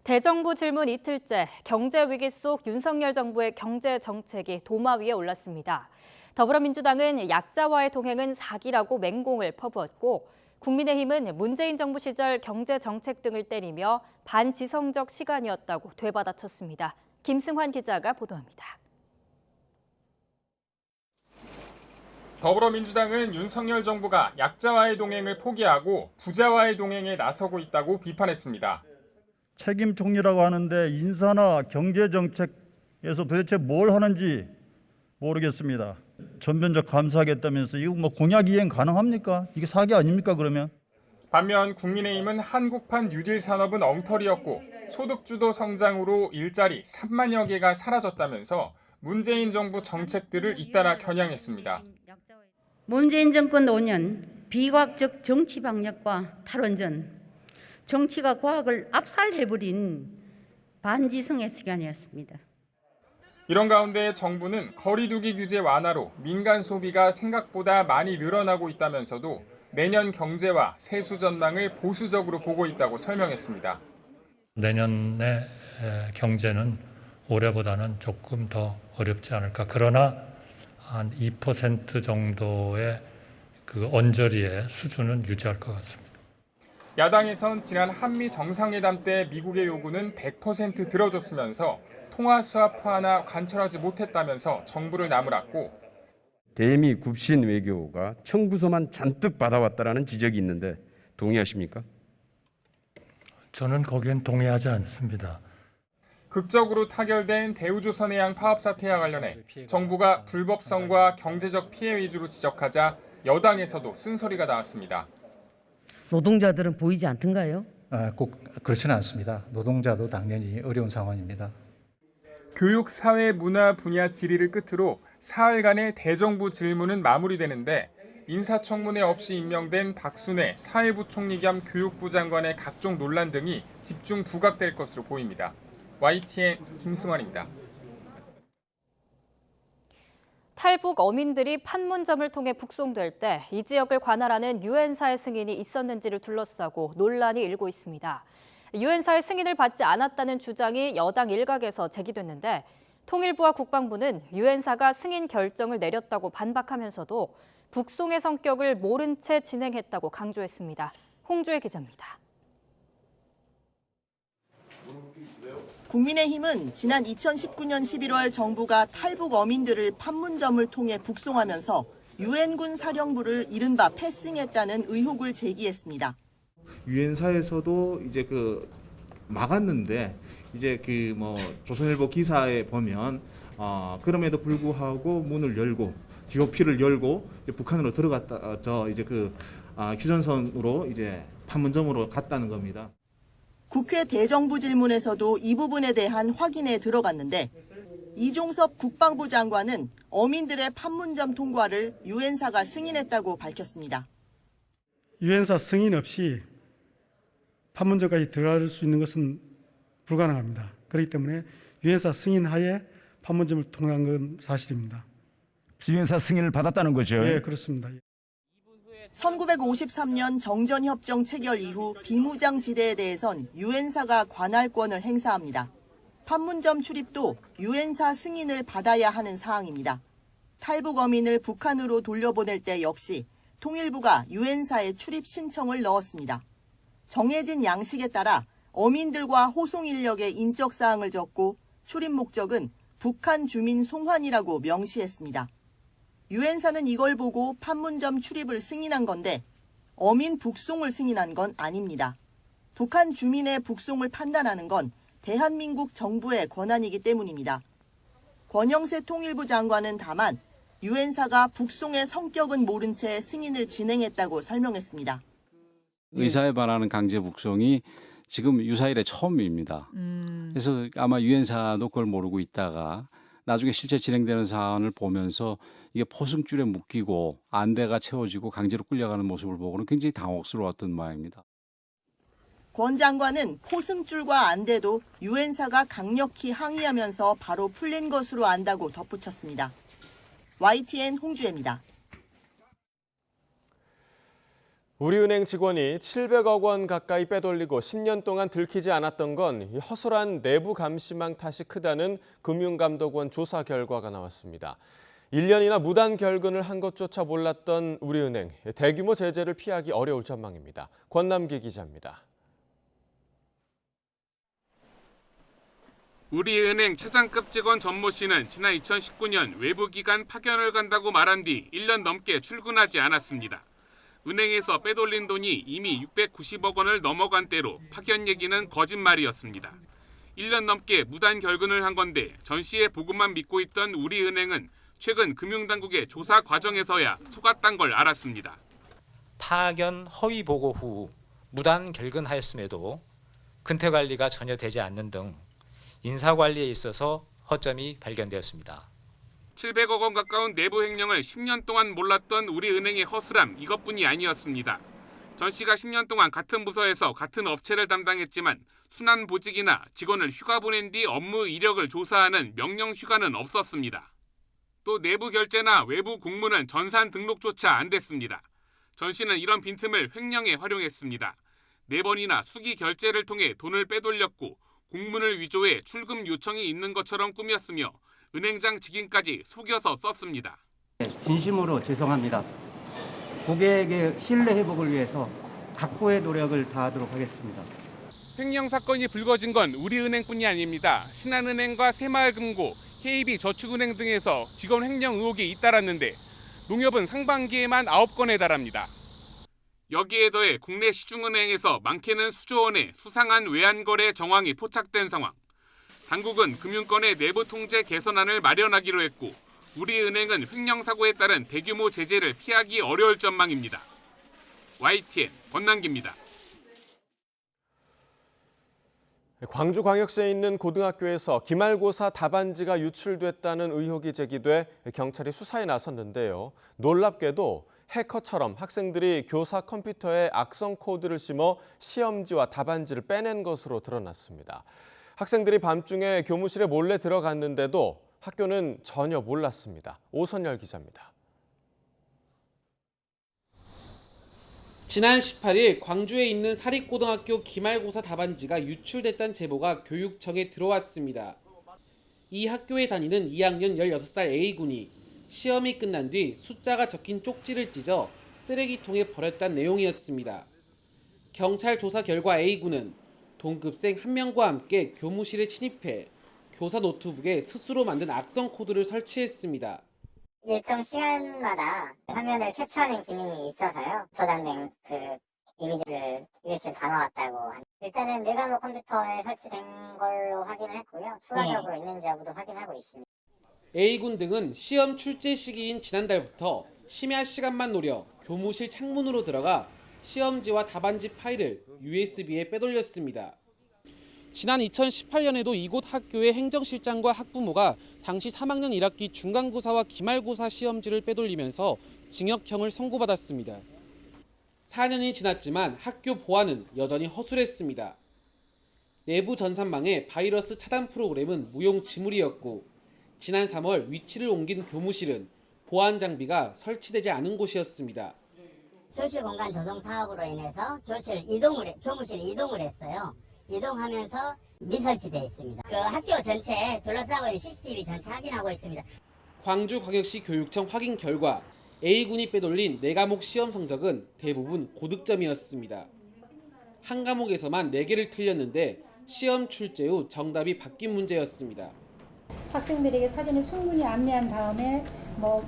대정부 질문 이틀째, 경제 위기 속 윤석열 정부의 경제 정책이 도마 위에 올랐습니다. 더불어민주당은 약자와의 동행은 사기라고 맹공을 퍼부었고, 국민의힘은 문재인 정부 시절 경제 정책 등을 때리며 반지성적 시간이었다고 되받아쳤습니다. 김승환 기자가 보도합니다. 더불어민주당은 윤석열 정부가 약자와의 동행을 포기하고 부자와의 동행에 나서고 있다고 비판했습니다. 책임 총리라고 하는데 인사나 경제 정책에서 도대체 뭘 하는지 모르겠습니다. 전면적 감사하겠다면서 이거 뭐 공약 이행 가능합니까? 이게 사기 아닙니까 그러면? 반면 국민의힘은 한국판 뉴딜 산업은 엉터리였고 소득주도 성장으로 일자리 3만여 개가 사라졌다면서 문재인 정부 정책들을 잇따라 겨냥했습니다. 문재인 정권 5년 비과학적 정치 방역과 탈원전, 정치가 과학을 압살해버린 반지성의 시간이었습니다. 이런 가운데 정부는 거리두기 규제 완화로 민간 소비가 생각보다 많이 늘어나고 있다면서도 내년 경제와 세수 전망을 보수적으로 보고 있다고 설명했습니다. 내년의 경제는 올해보다는 조금 더 어렵지 않을까. 그러나 한 2% 정도의 그 언저리의 수준은 유지할 것 같습니다. 야당에선 지난 한미 정상회담 때 미국의 요구는 100% 들어줬으면서 통화 스와프 하나 관철하지 못했다면서 정부를 나무랐고, 대미 굽신 외교가 청구서만 잔뜩 받아왔다라는 지적이 있는데 동의하십니까? 저는 거기엔 동의하지 않습니다. 극적으로 타결된 대우조선해양 파업 사태와 관련해 정부가 불법성과 경제적 피해 위주로 지적하자 여당에서도 쓴소리가 나왔습니다. 노동자들은 보이지 않던가요? 꼭 그렇지는 않습니다. 노동자도 당연히 어려운 상황입니다. 교육, 사회, 문화 분야 질의를 끝으로 사흘간의 대정부 질문은 마무리되는데 인사청문회 없이 임명된 박순애 사회부 총리 겸 교육부 장관의 각종 논란 등이 집중 부각될 것으로 보입니다. YTN 김승환입니다. 탈북 어민들이 판문점을 통해 북송될 때 이 지역을 관할하는 유엔사의 승인이 있었는지를 둘러싸고 논란이 일고 있습니다. 유엔사의 승인을 받지 않았다는 주장이 여당 일각에서 제기됐는데 통일부와 국방부는 유엔사가 승인 결정을 내렸다고 반박하면서도 북송의 성격을 모른 채 진행했다고 강조했습니다. 홍주혜 기자입니다. 국민의힘은 지난 2019년 11월 정부가 탈북 어민들을 판문점을 통해 북송하면서 유엔군 사령부를 이른바 패싱했다는 의혹을 제기했습니다. 유엔사에서도 이제 막았는데 이제 조선일보 기사에 보면 그럼에도 불구하고 문을 열고 GOP를 열고 북한으로 들어갔다 휴전선으로 이제 판문점으로 갔다는 겁니다. 국회 대정부 질문에서도 이 부분에 대한 확인에 들어갔는데 이종섭 국방부 장관은 어민들의 판문점 통과를 유엔사가 승인했다고 밝혔습니다. 유엔사 승인 없이 판문점까지 들어갈 수 있는 것은 불가능합니다. 그렇기 때문에 유엔사 승인 하에 판문점을 통과한 건 사실입니다. 유엔사 승인을 받았다는 거죠? 네, 그렇습니다. 1953년 정전협정 체결 이후 비무장 지대에 대해선 유엔사가 관할권을 행사합니다. 판문점 출입도 유엔사 승인을 받아야 하는 사항입니다. 탈북 어민을 북한으로 돌려보낼 때 역시 통일부가 유엔사에 출입 신청을 넣었습니다. 정해진 양식에 따라 어민들과 호송 인력의 인적 사항을 적고 출입 목적은 북한 주민 송환이라고 명시했습니다. 유엔사는 이걸 보고 판문점 출입을 승인한 건데 어민 북송을 승인한 건 아닙니다. 북한 주민의 북송을 판단하는 건 대한민국 정부의 권한이기 때문입니다. 권영세 통일부 장관은 다만 유엔사가 북송의 성격은 모른 채 승인을 진행했다고 설명했습니다. 의사에 반하는 강제 북송이 지금 유사일에 처음입니다. 그래서 아마 유엔사도 그걸 모르고 있다가 나중에 실제 진행되는 사안을 보면서 이게 포승줄에 묶이고 안대가 채워지고 강제로 끌려가는 모습을 보고는 굉장히 당혹스러웠던 모양입니다. 권 장관은 포승줄과 안대도 유엔사가 강력히 항의하면서 바로 풀린 것으로 안다고 덧붙였습니다. YTN 홍주혜입니다. 우리은행 직원이 700억 원 가까이 빼돌리고 10년 동안 들키지 않았던 건 허술한 내부 감시망 탓이 크다는 금융감독원 조사 결과가 나왔습니다. 1년이나 무단 결근을 한 것조차 몰랐던 우리은행, 대규모 제재를 피하기 어려울 전망입니다. 권남기 기자입니다. 우리은행 차장급 직원 전모 씨는 지난 2019년 외부기관 파견을 간다고 말한 뒤 1년 넘게 출근하지 않았습니다. 은행에서 빼돌린 돈이 이미 690억 원을 넘어간 때로 파견 얘기는 거짓말이었습니다. 1년 넘게 무단 결근을 한 건데 전 씨의 보고만 믿고 있던 우리은행은 최근 금융당국의 조사 과정에서야 속았단 걸 알았습니다. 파견 허위 보고 후 무단 결근하였음에도 근태 관리가 전혀 되지 않는 등 인사 관리에 있어서 허점이 발견되었습니다. 700억 원 가까운 내부 횡령을 10년 동안 몰랐던 우리은행의 허술함 이것뿐이 아니었습니다. 전 씨가 10년 동안 같은 부서에서 같은 업체를 담당했지만 순환보직이나 직원을 휴가 보낸 뒤 업무 이력을 조사하는 명령 휴가는 없었습니다. 또 내부 결제나 외부 공문은 전산 등록조차 안 됐습니다. 전 씨는 이런 빈틈을 횡령에 활용했습니다. 4번이나 수기 결제를 통해 돈을 빼돌렸고 공문을 위조해 출금 요청이 있는 것처럼 꾸몄으며 은행장 직인까지 속여서 썼습니다. 진심으로 죄송합니다. 고객의 신뢰 회복을 위해서 각고의 노력을 다하도록 하겠습니다. 횡령 사건이 불거진 건 우리은행뿐이 아닙니다. 신한은행과 새마을금고, KB저축은행 등에서 직원 횡령 의혹이 잇따랐는데 농협은 상반기에만 9건에 달합니다. 여기에 더해 국내 시중은행에서 많게는 수조 원의 수상한 외환거래 정황이 포착된 상황. 당국은 금융권의 내부 통제 개선안을 마련하기로 했고 우리은행은 횡령 사고에 따른 대규모 제재를 피하기 어려울 전망입니다. YTN 권남기입니다. 광주광역시에 있는 고등학교에서 기말고사 답안지가 유출됐다는 의혹이 제기돼 경찰이 수사에 나섰는데요. 놀랍게도 해커처럼 학생들이 교사 컴퓨터에 악성 코드를 심어 시험지와 답안지를 빼낸 것으로 드러났습니다. 학생들이 밤중에 교무실에 몰래 들어갔는데도 학교는 전혀 몰랐습니다. 오선열 기자입니다. 지난 18일 광주에 있는 사립고등학교 기말고사 답안지가 유출됐다는 제보가 교육청에 들어왔습니다. 이 학교에 다니는 2학년 16살 A군이 시험이 끝난 뒤 숫자가 적힌 쪽지를 찢어 쓰레기통에 버렸다는 내용이었습니다. 경찰 조사 결과 A군은 동급생 1명과 함께 교무실에 침입해 교사 노트북에 스스로 만든 악성 코드를 설치했습니다. 일정 시간마다 화면을 캡처하는 기능이 있어서요. 저장된 그 이미지를 USB 담아왔다고. 일단은 뇌과목 컴퓨터에 설치된 걸로 확인을 했고요. 추가적으로 있는지 여부도 확인하고 있습니다. A군 등은 시험 출제 시기인 지난달부터 심야 시간만 노려 교무실 창문으로 들어가 시험지와 답안지 파일을 USB에 빼돌렸습니다. 지난 2018년에도 이곳 학교의 행정실장과 학부모가 당시 3학년 1학기 중간고사와 기말고사 시험지를 빼돌리면서 징역형을 선고받았습니다. 4년이 지났지만 학교 보안은 여전히 허술했습니다. 내부 전산망의 바이러스 차단 프로그램은 무용지물이었고 지난 3월 위치를 옮긴 교무실은 보안 장비가 설치되지 않은 곳이었습니다. 교실 공간 조성 사업으로 인해서 교무실 이동을 했어요. 이동하면서 미설치되어 있습니다. 그 학교 전체에 둘러싸고 있는 CCTV 전체 확인하고 있습니다. 광주광역시 교육청 확인 결과 A군이 빼돌린 4과목 시험 성적은 대부분 고득점이었습니다. 한 과목에서만 4개를 틀렸는데 시험 출제 후 정답이 바뀐 문제였습니다. 학생들에게 사전에 충분히 안내한 다음에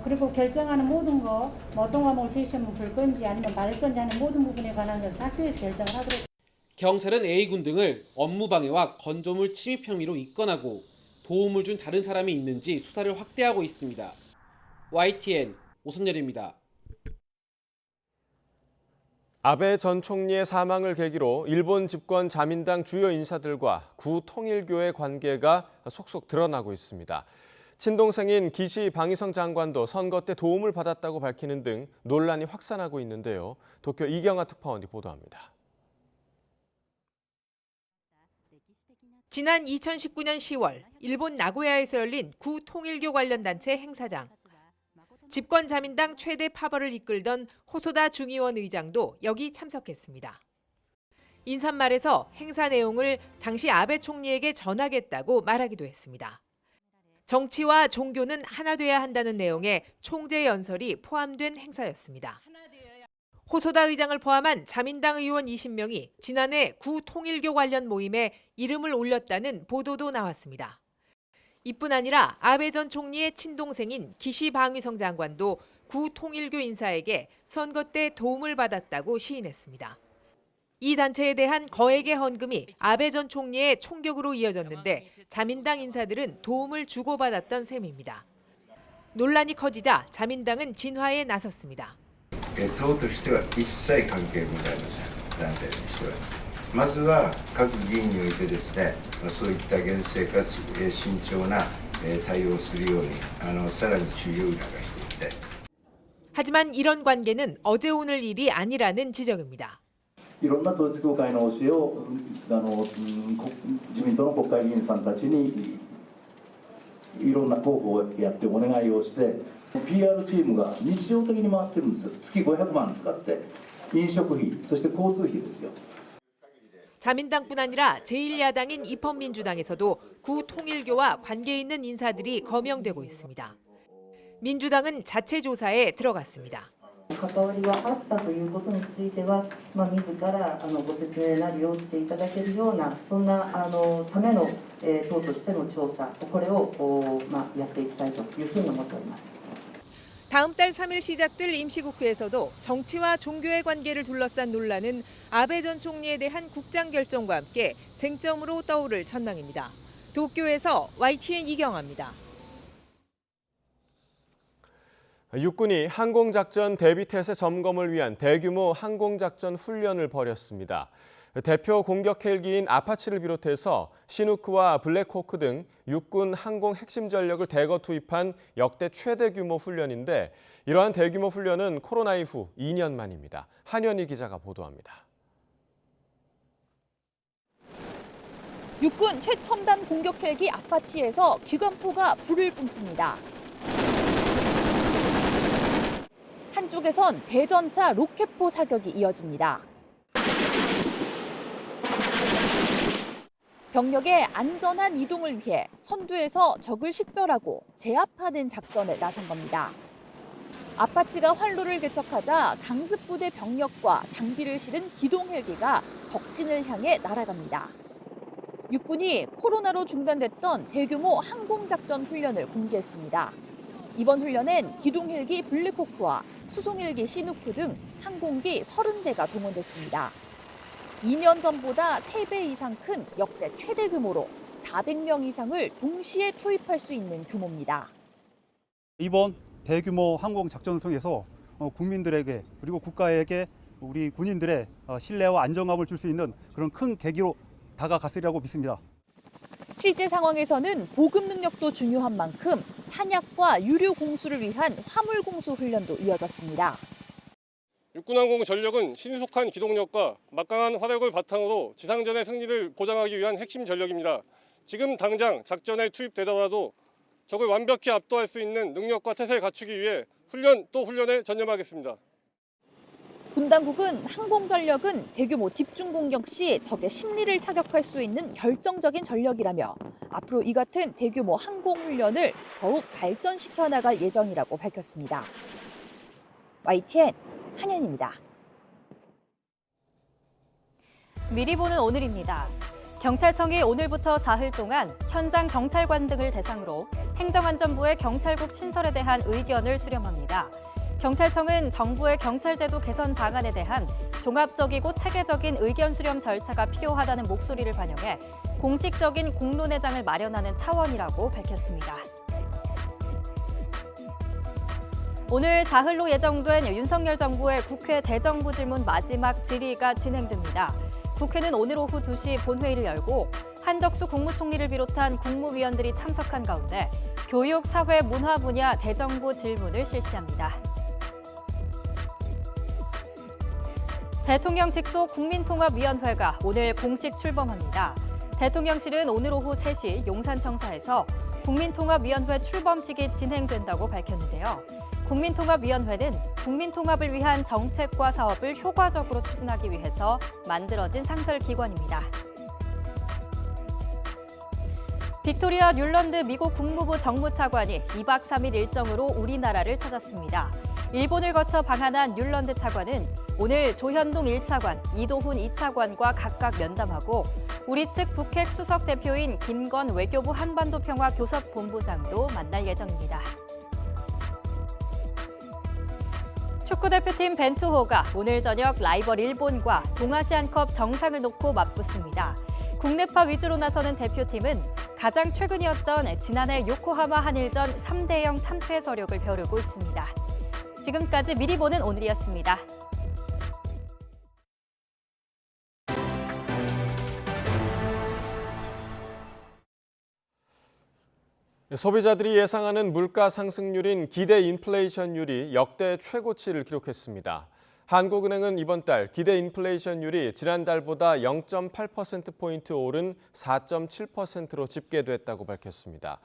그리고 결정하는 모든 거 어떤 과목을 제시하면 볼 건지 아니면 말 건지 하는 모든 부분에 관한 것은 학교에서 결정을 하도록 했습니다. 경찰은 A군 등을 업무방해와 건조물 침입 혐의로 입건하고 도움을 준 다른 사람이 있는지 수사를 확대하고 있습니다. YTN 오선열입니다. 아베 전 총리의 사망을 계기로 일본 집권 자민당 주요 인사들과 구통일교의 관계가 속속 드러나고 있습니다. 친동생인 기시 방위성 장관도 선거 때 도움을 받았다고 밝히는 등 논란이 확산하고 있는데요. 도쿄 이경아 특파원이 보도합니다. 지난 2019년 10월 일본 나고야에서 열린 구통일교 관련 단체 행사장. 집권 자민당 최대 파벌을 이끌던 호소다 중의원 의장도 여기 참석했습니다. 인사말에서 행사 내용을 당시 아베 총리에게 전하겠다고 말하기도 했습니다. 정치와 종교는 하나 돼야 한다는 내용의 총재 연설이 포함된 행사였습니다. 호소다 의장을 포함한 자민당 의원 20명이 지난해 구통일교 관련 모임에 이름을 올렸다는 보도도 나왔습니다. 이뿐 아니라 아베 전 총리의 친동생인 기시 방위성 장관도 구통일교 인사에게 선거 때 도움을 받았다고 시인했습니다. 이 단체에 대한 거액의 헌금이 아베 전 총리의 총격으로 이어졌는데 자민당 인사들은 도움을 주고받았던 셈입니다. 논란이 커지자 자민당은 진화에 나섰습니다. 党としては一切関係ございません、団体としては。まずは各議員においてですね、そういった厳正かつ慎重な対応をするようにさらに注意を促していきたい。 하지만 이런 관계는 어제 오늘 일이 아니라는 지적입니다. いろんな統一教会の教えを自民党の国会議員さんたちにいろんな候補をやってお願いをして PR チームが日常的に回ってるんですよ。月500万使って飲食費そして交通費ですよ. 자민당뿐 아니라 제1야당인 입헌민주당에서도 구통일교와 관계 있는 인사들이 거명되고 있습니다. 민주당은 자체 조사에 들어갔습니다. 関わりがあったということについては、自らご説明なりをしていただけるようなそんなための党としての調査これをやっていきたいというふうに思っております. 다음 달 3일 시작될 임시국회에서도 정치와 종교의 관계를 둘러싼 논란은 아베 전 총리에 대한 국장 결정과 함께 쟁점으로 떠오를 전망입니다. 도쿄에서 YTN 이경아입니다. 육군이 항공작전 대비태세 점검을 위한 대규모 항공작전 훈련을 벌였습니다. 대표 공격 헬기인 아파치를 비롯해서 시누크와 블랙호크 등 육군 항공 핵심 전력을 대거 투입한 역대 최대 규모 훈련인데 이러한 대규모 훈련은 코로나 이후 2년 만입니다. 한현희 기자가 보도합니다. 육군 최첨단 공격 헬기 아파치에서 기관포가 불을 뿜습니다. 한쪽에선 대전차 로켓포 사격이 이어집니다. 병력의 안전한 이동을 위해 선두에서 적을 식별하고 제압하는 작전에 나선 겁니다. 아파치가 활로를 개척하자 강습부대 병력과 장비를 실은 기동 헬기가 적진을 향해 날아갑니다. 육군이 코로나로 중단됐던 대규모 항공작전 훈련을 공개했습니다. 이번 훈련엔 기동 헬기 블랙호크와 수송 헬기 시누크 등 항공기 30대가 동원됐습니다. 2년 전보다 3배 이상 큰 역대 최대 규모로 400명 이상을 동시에 투입할 수 있는 규모입니다. 이번 대규모 항공 작전을 통해서 국민들에게 그리고 국가에게 우리 군인들의 신뢰와 안정감을 줄 수 있는 그런 큰 계기로 다가갔으리라고 믿습니다. 실제 상황에서는 보급 능력도 중요한 만큼 탄약과 유류 공수를 위한 화물 공수 훈련도 이어졌습니다. 육군항공 전력은 신속한 기동력과 막강한 화력을 바탕으로 지상전의 승리를 보장하기 위한 핵심 전력입니다. 지금 당장 작전에 투입되더라도 적을 완벽히 압도할 수 있는 능력과 태세를 갖추기 위해 훈련에 전념하겠습니다. 군 당국은 항공 전력은 대규모 집중 공격 시 적의 심리를 타격할 수 있는 결정적인 전력이라며 앞으로 이 같은 대규모 항공 훈련을 더욱 발전시켜 나갈 예정이라고 밝혔습니다. YTN 한현입니다. 미리 보는 오늘입니다. 경찰청이 오늘부터 사흘 동안 현장 경찰관 등을 대상으로 행정안전부의 경찰국 신설에 대한 의견을 수렴합니다. 경찰청은 정부의 경찰제도 개선 방안에 대한 종합적이고 체계적인 의견 수렴 절차가 필요하다는 목소리를 반영해 공식적인 공론회장을 마련하는 차원이라고 밝혔습니다. 오늘 사흘로 예정된 윤석열 정부의 국회 대정부 질문 마지막 질의가 진행됩니다. 국회는 오늘 오후 2시 본회의를 열고 한덕수 국무총리를 비롯한 국무위원들이 참석한 가운데 교육, 사회, 문화 분야 대정부 질문을 실시합니다. 대통령 직속 국민통합위원회가 오늘 공식 출범합니다. 대통령실은 오늘 오후 3시 용산청사에서 국민통합위원회 출범식이 진행된다고 밝혔는데요. 국민통합위원회는 국민통합을 위한 정책과 사업을 효과적으로 추진하기 위해서 만들어진 상설기관입니다. 빅토리아 뉴런드 미국 국무부 정무차관이 2박 3일 일정으로 우리나라를 찾았습니다. 일본을 거쳐 방한한 뉴런드 차관은 오늘 조현동 1차관, 이도훈 2차관과 각각 면담하고 우리 측 북핵 수석 대표인 김건 외교부 한반도평화교섭본부장도 만날 예정입니다. 축구대표팀 벤투호가 오늘 저녁 라이벌 일본과 동아시안컵 정상을 놓고 맞붙습니다. 국내파 위주로 나서는 대표팀은 가장 최근이었던 지난해 요코하마 한일전 3대0 참패 서력을 벼르고 있습니다. 지금까지 미리 보는 오늘이었습니다. 소비자들이 예상하는 물가 상승률인 기대 인플레이션율이 역대 최고치를 기록했습니다. 한국은행은 이번 달 기대 인플레이션율이 지난달보다 0.8%포인트 오른 4.7%로 집계됐다고 밝혔습니다.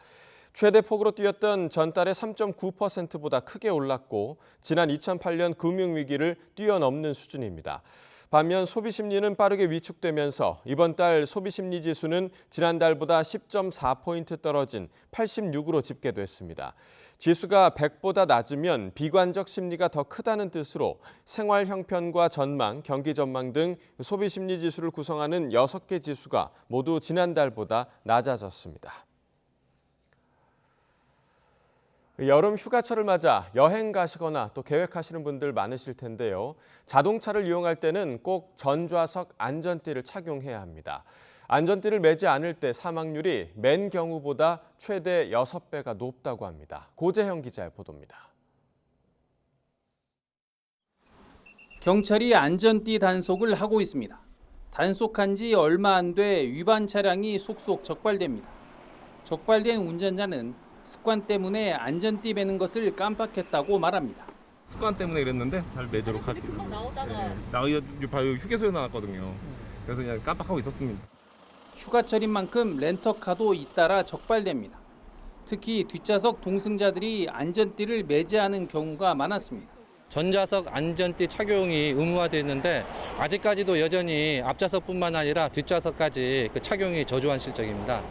최대 폭으로 뛰었던 전달의 3.9%보다 크게 올랐고 지난 2008년 금융위기를 뛰어넘는 수준입니다. 반면 소비심리는 빠르게 위축되면서 이번 달 소비심리 지수는 지난달보다 10.4포인트 떨어진 86으로 집계됐습니다. 지수가 100보다 낮으면 비관적 심리가 더 크다는 뜻으로 생활 형편과 전망, 경기 전망 등 소비심리 지수를 구성하는 6개 지수가 모두 지난달보다 낮아졌습니다. 여름 휴가철을 맞아 여행 가시거나 또 계획하시는 분들 많으실 텐데요. 자동차를 이용할 때는 꼭 전좌석 안전띠를 착용해야 합니다. 안전띠를 매지 않을 때 사망률이 맨 경우보다 최대 6배가 높다고 합니다. 고재형 기자의 보도입니다. 경찰이 안전띠 단속을 하고 있습니다. 단속한 지 얼마 안 돼 위반 차량이 속속 적발됩니다. 적발된 운전자는 습관 때문에 안전띠 매는 것을 깜빡했다고 말합니다. 습관 때문에 이랬는데 잘 매도록 할게요. 바로 휴게소에 나왔거든요. 그래서 그냥 깜빡하고 있었습니다. 휴가철인 만큼 렌터카도 잇따라 적발됩니다. 특히 뒷좌석 동승자들이 안전띠를 매지 않은 경우가 많았습니다. 전좌석 안전띠 착용이 의무화되어 있는데 아직까지도 여전히 앞좌석뿐만 아니라 뒷좌석까지 그 착용이 저조한 실정입니다.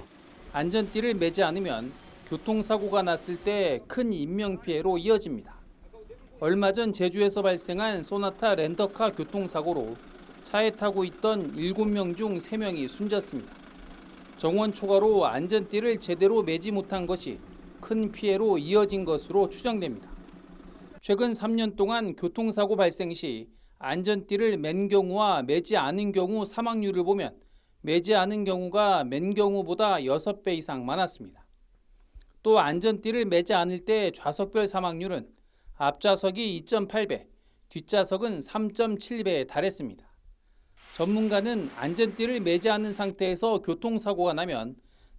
안전띠를 매지 않으면 교통사고가 났을 때 큰 인명피해로 이어집니다. 얼마 전 제주에서 발생한 소나타 렌터카 교통사고로 차에 타고 있던 7명 중 3명이 숨졌습니다. 정원 초과로 안전띠를 제대로 매지 못한 것이 큰 피해로 이어진 것으로 추정됩니다. 최근 3년 동안 교통사고 발생 시 안전띠를 맨 경우와 매지 않은 경우 사망률을 보면 매지 않은 경우가 맨 경우보다 6배 이상 많았습니다. 또 안전띠를 매지 않을 때 좌석별 사망률은 앞좌석이 2.8배, 뒷좌석은 3.7배에 달했습니다. 전문가는 안전띠를 매지 않은 상태에서 교통사고가 나면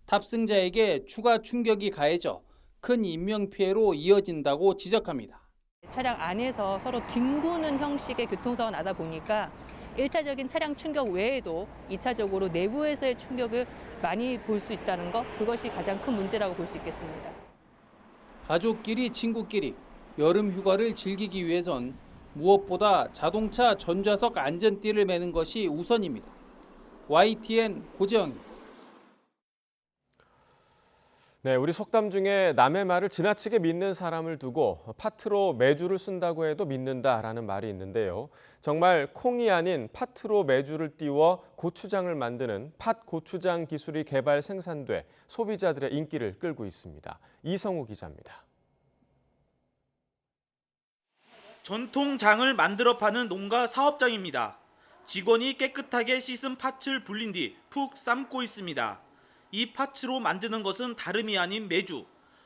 탑승자에게 추가 충격이 가해져 큰 인명피해로 이어진다고 지적합니다. 차량 안에서 서로 뒹구는 형식의 교통사고가 나다 보니까 1차적인 차량 충격 외에도 2차적으로 내부에서의 충격을 많이 볼 수 있다는 것, 그것이 가장 큰 문제라고 볼 수 있겠습니다. 가족끼리, 친구끼리 여름 휴가를 즐기기 위해선 무엇보다 자동차 전좌석 안전띠를 매는 것이 우선입니다. YTN 고재영입니다. 네, 우리 속담 중에 남의 말을 지나치게 믿는 사람을 두고 팥으로 메주를 쓴다고 해도 믿는다라는 말이 있는데요. 정말 콩이 아닌 팥으로 메주를 띄워 고추장을 만드는 팥고추장 기술이 개발 생산돼 소비자들의 인기를 끌고 있습니다. 이성우 기자입니다. 전통장을 만들어 파는 농가 사업장입니다. 직원이 깨끗하게 씻은 팥을 불린 뒤 푹 삶고 있습니다. 이 팥으로 만드는 것은 다름이 아닌 메주.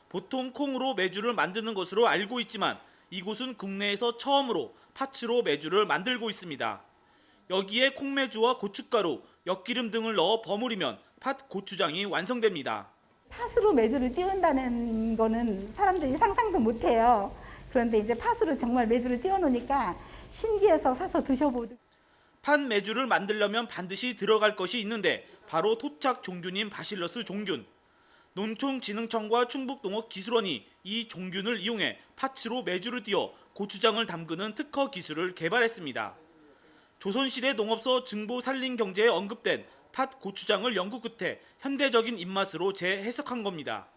보통 콩으로 메주를 만드는 것으로 알고 있지만 이곳은 국내에서 처음으로 팥으로 메주를 만들고 있습니다. 여기에 콩메주와 고춧가루, 엿기름 등을 넣어 버무리면 팥 고추장이 완성됩니다. 팥으로 메주를 띄운다는 거는 사람들이 상상도 못해요. 그런데 이제 팥으로 정말 메주를 띄워놓으니까 신기해서 사서 드셔보도. 팥 메주를 만들려면 반드시 들어갈 것이 있는데 바로 토착 종균인 바실러스 종균. 농촌진흥청과 충북농업기술원이 이 종균을 이용해 팥으로 메주를 띄워 고추장을 담그는 특허 기술을 개발했습니다. 조선시대 농업서 증보 살림 경제에 언급된 팥 고추장을 연구 끝에 현대적인 입맛으로 재해석한 겁니다.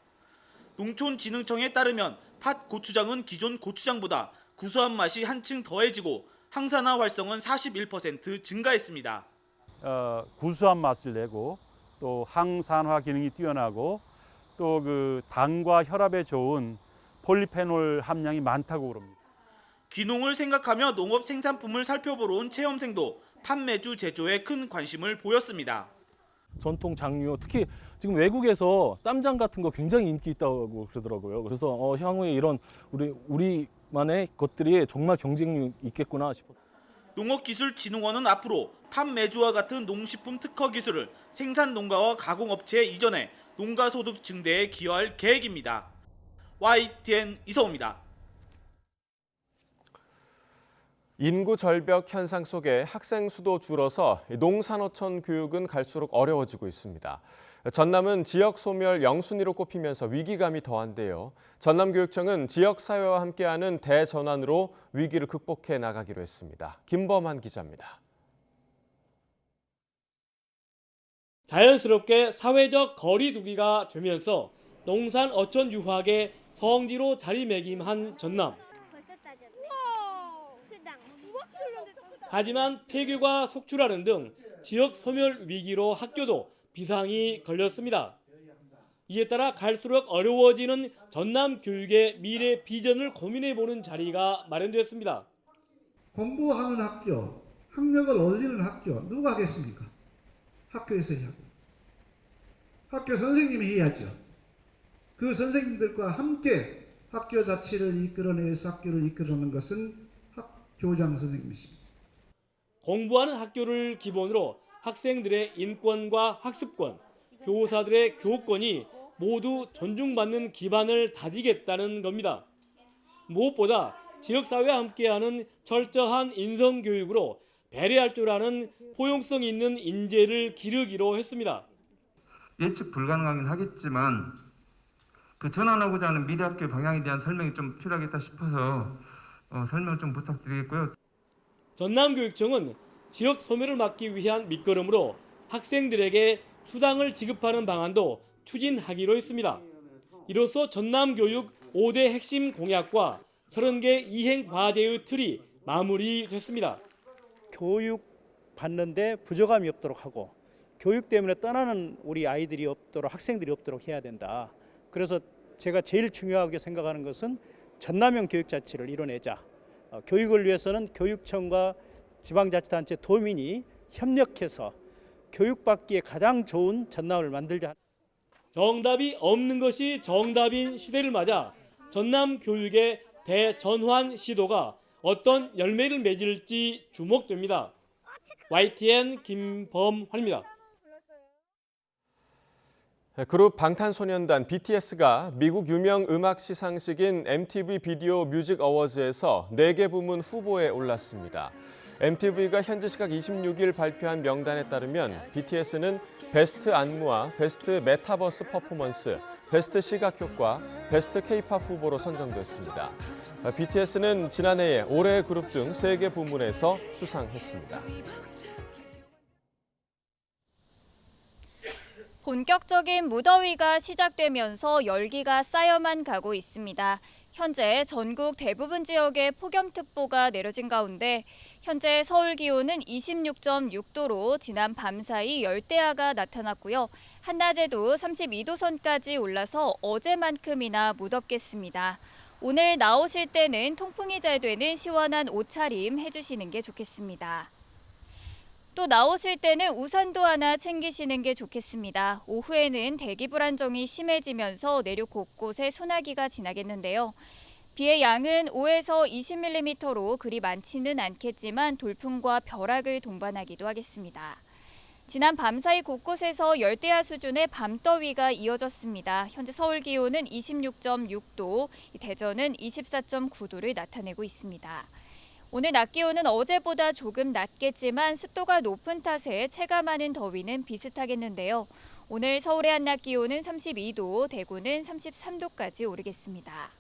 농촌진흥청에 따르면 팥 고추장은 기존 고추장보다 구수한 맛이 한층 더해지고 항산화 활성은 41% 증가했습니다. 구수한 맛을 내고 또 항산화 기능이 뛰어나고 또 그 당과 혈압에 좋은 폴리페놀 함량이 많다고 그럽니다. 귀농을 생각하며 농업 생산품을 살펴보러 온 체험생도 팥메주 제조에 큰 관심을 보였습니다. 전통 장류, 특히 지금 외국에서 쌈장 같은 거 굉장히 인기 있다고 그러더라고요. 그래서 향후에 이런 우리만의 것들이 정말 경쟁력 있겠구나 싶어요. 농업기술진흥원은 앞으로 팥메주와 같은 농식품 특허 기술을 생산 농가와 가공업체에 이전해 농가 소득 증대에 기여할 계획입니다. YTN 이성우입니다. 인구 절벽 현상 속에 학생 수도 줄어서 농산어촌 교육은 갈수록 어려워지고 있습니다. 전남은 지역 소멸 영순위로 꼽히면서 위기감이 더한데요. 전남교육청은 지역사회와 함께하는 대전환으로 위기를 극복해 나가기로 했습니다. 김범한 기자입니다. 자연스럽게 사회적 거리두기가 되면서 농산 어촌 유학의 성지로 자리매김한 전남. 하지만 폐교가 속출하는 등 지역 소멸 위기로 학교도 비상이 걸렸습니다. 이에 따라 갈수록 어려워지는 전남 교육의 미래 비전을 고민해보는 자리가 마련되었습니다. 공부하는 학교, 학력을 올리는 학교 누가 하겠습니까? 학교에서 해야 하고 학교 선생님이 해야죠. 그 선생님들과 함께 학교 자치를 이끌어내서 학교를 이끌어내는 것은 교장 선생님이십니다. 공부하는 학교를 기본으로 학생들의 인권과 학습권, 교사들의 교권이 모두 존중받는 기반을 다지겠다는 겁니다. 무엇보다 지역사회와 함께하는 철저한 인성교육으로 배려할 줄 아는 포용성 있는 인재를 기르기로 했습니다. 예측 불가능하긴 하겠지만 그 전환하고자 하는 미래학교 방향에 대한 설명이 좀 필요하겠다 싶어서 설명 좀 부탁드리겠고요. 전남교육청은 지역 소멸을 막기 위한 밑거름으로 학생들에게 수당을 지급하는 방안도 추진하기로 했습니다. 이로써 전남교육 5대 핵심 공약과 30개 이행 과제의 틀이 마무리됐습니다. 교육 받는데 부족함이 없도록 하고 교육 때문에 떠나는 우리 아이들이 없도록 학생들이 없도록 해야 된다. 그래서 제가 제일 중요하게 생각하는 것은 전남형 교육자치를 이뤄내자. 교육을 위해서는 교육청과 지방자치단체 도민이 협력해서 교육받기에 가장 좋은 전남을 만들자. 정답이 없는 것이 정답인 시대를 맞아 전남 교육의 대전환 시도가 어떤 열매를 맺을지 주목됩니다. YTN 김범환입니다. 그룹 방탄소년단 BTS가 미국 유명 음악 시상식인 MTV 비디오 뮤직 어워즈에서 4개 부문 후보에 올랐습니다. MTV가 현지 시각 26일 발표한 명단에 따르면 BTS는 베스트 안무와 베스트 메타버스 퍼포먼스, 베스트 시각 효과, 베스트 K-팝 후보로 선정됐습니다. BTS는 지난해에 올해의 그룹 등 3개 부문에서 수상했습니다. 본격적인 무더위가 시작되면서 열기가 쌓여만 가고 있습니다. 현재 전국 대부분 지역에 폭염특보가 내려진 가운데 현재 서울 기온은 26.6도로 지난 밤사이 열대야가 나타났고요. 한낮에도 32도 선까지 올라서 어제만큼이나 무덥겠습니다. 오늘 나오실 때는 통풍이 잘 되는 시원한 옷차림 해주시는 게 좋겠습니다. 또 나오실 때는 우산도 하나 챙기시는 게 좋겠습니다. 오후에는 대기 불안정이 심해지면서 내륙 곳곳에 소나기가 지나겠는데요. 비의 양은 5에서 20mm로 그리 많지는 않겠지만 돌풍과 벼락을 동반하기도 하겠습니다. 지난 밤사이 곳곳에서 열대야 수준의 밤더위가 이어졌습니다. 현재 서울 기온은 26.6도, 대전은 24.9도를 나타내고 있습니다. 오늘 낮 기온은 어제보다 조금 낮겠지만 습도가 높은 탓에 체감하는 더위는 비슷하겠는데요. 오늘 서울의 한낮 기온은 32도, 대구는 33도까지 오르겠습니다.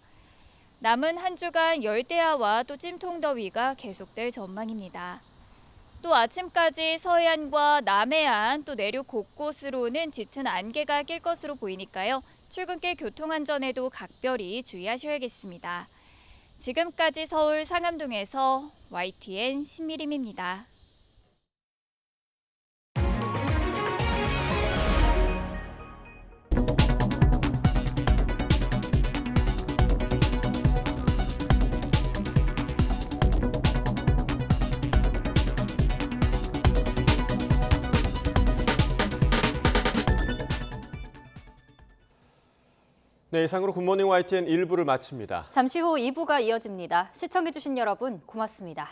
남은 한 주간 열대야와 또 찜통더위가 계속될 전망입니다. 또 아침까지 서해안과 남해안 또 내륙 곳곳으로는 짙은 안개가 낄 것으로 보이니까요. 출근길 교통안전에도 각별히 주의하셔야겠습니다. 지금까지 서울 상암동에서 YTN 신미림입니다. 네, 이상으로 굿모닝 YTN 1부를 마칩니다. 잠시 후 2부가 이어집니다. 시청해주신 여러분 고맙습니다.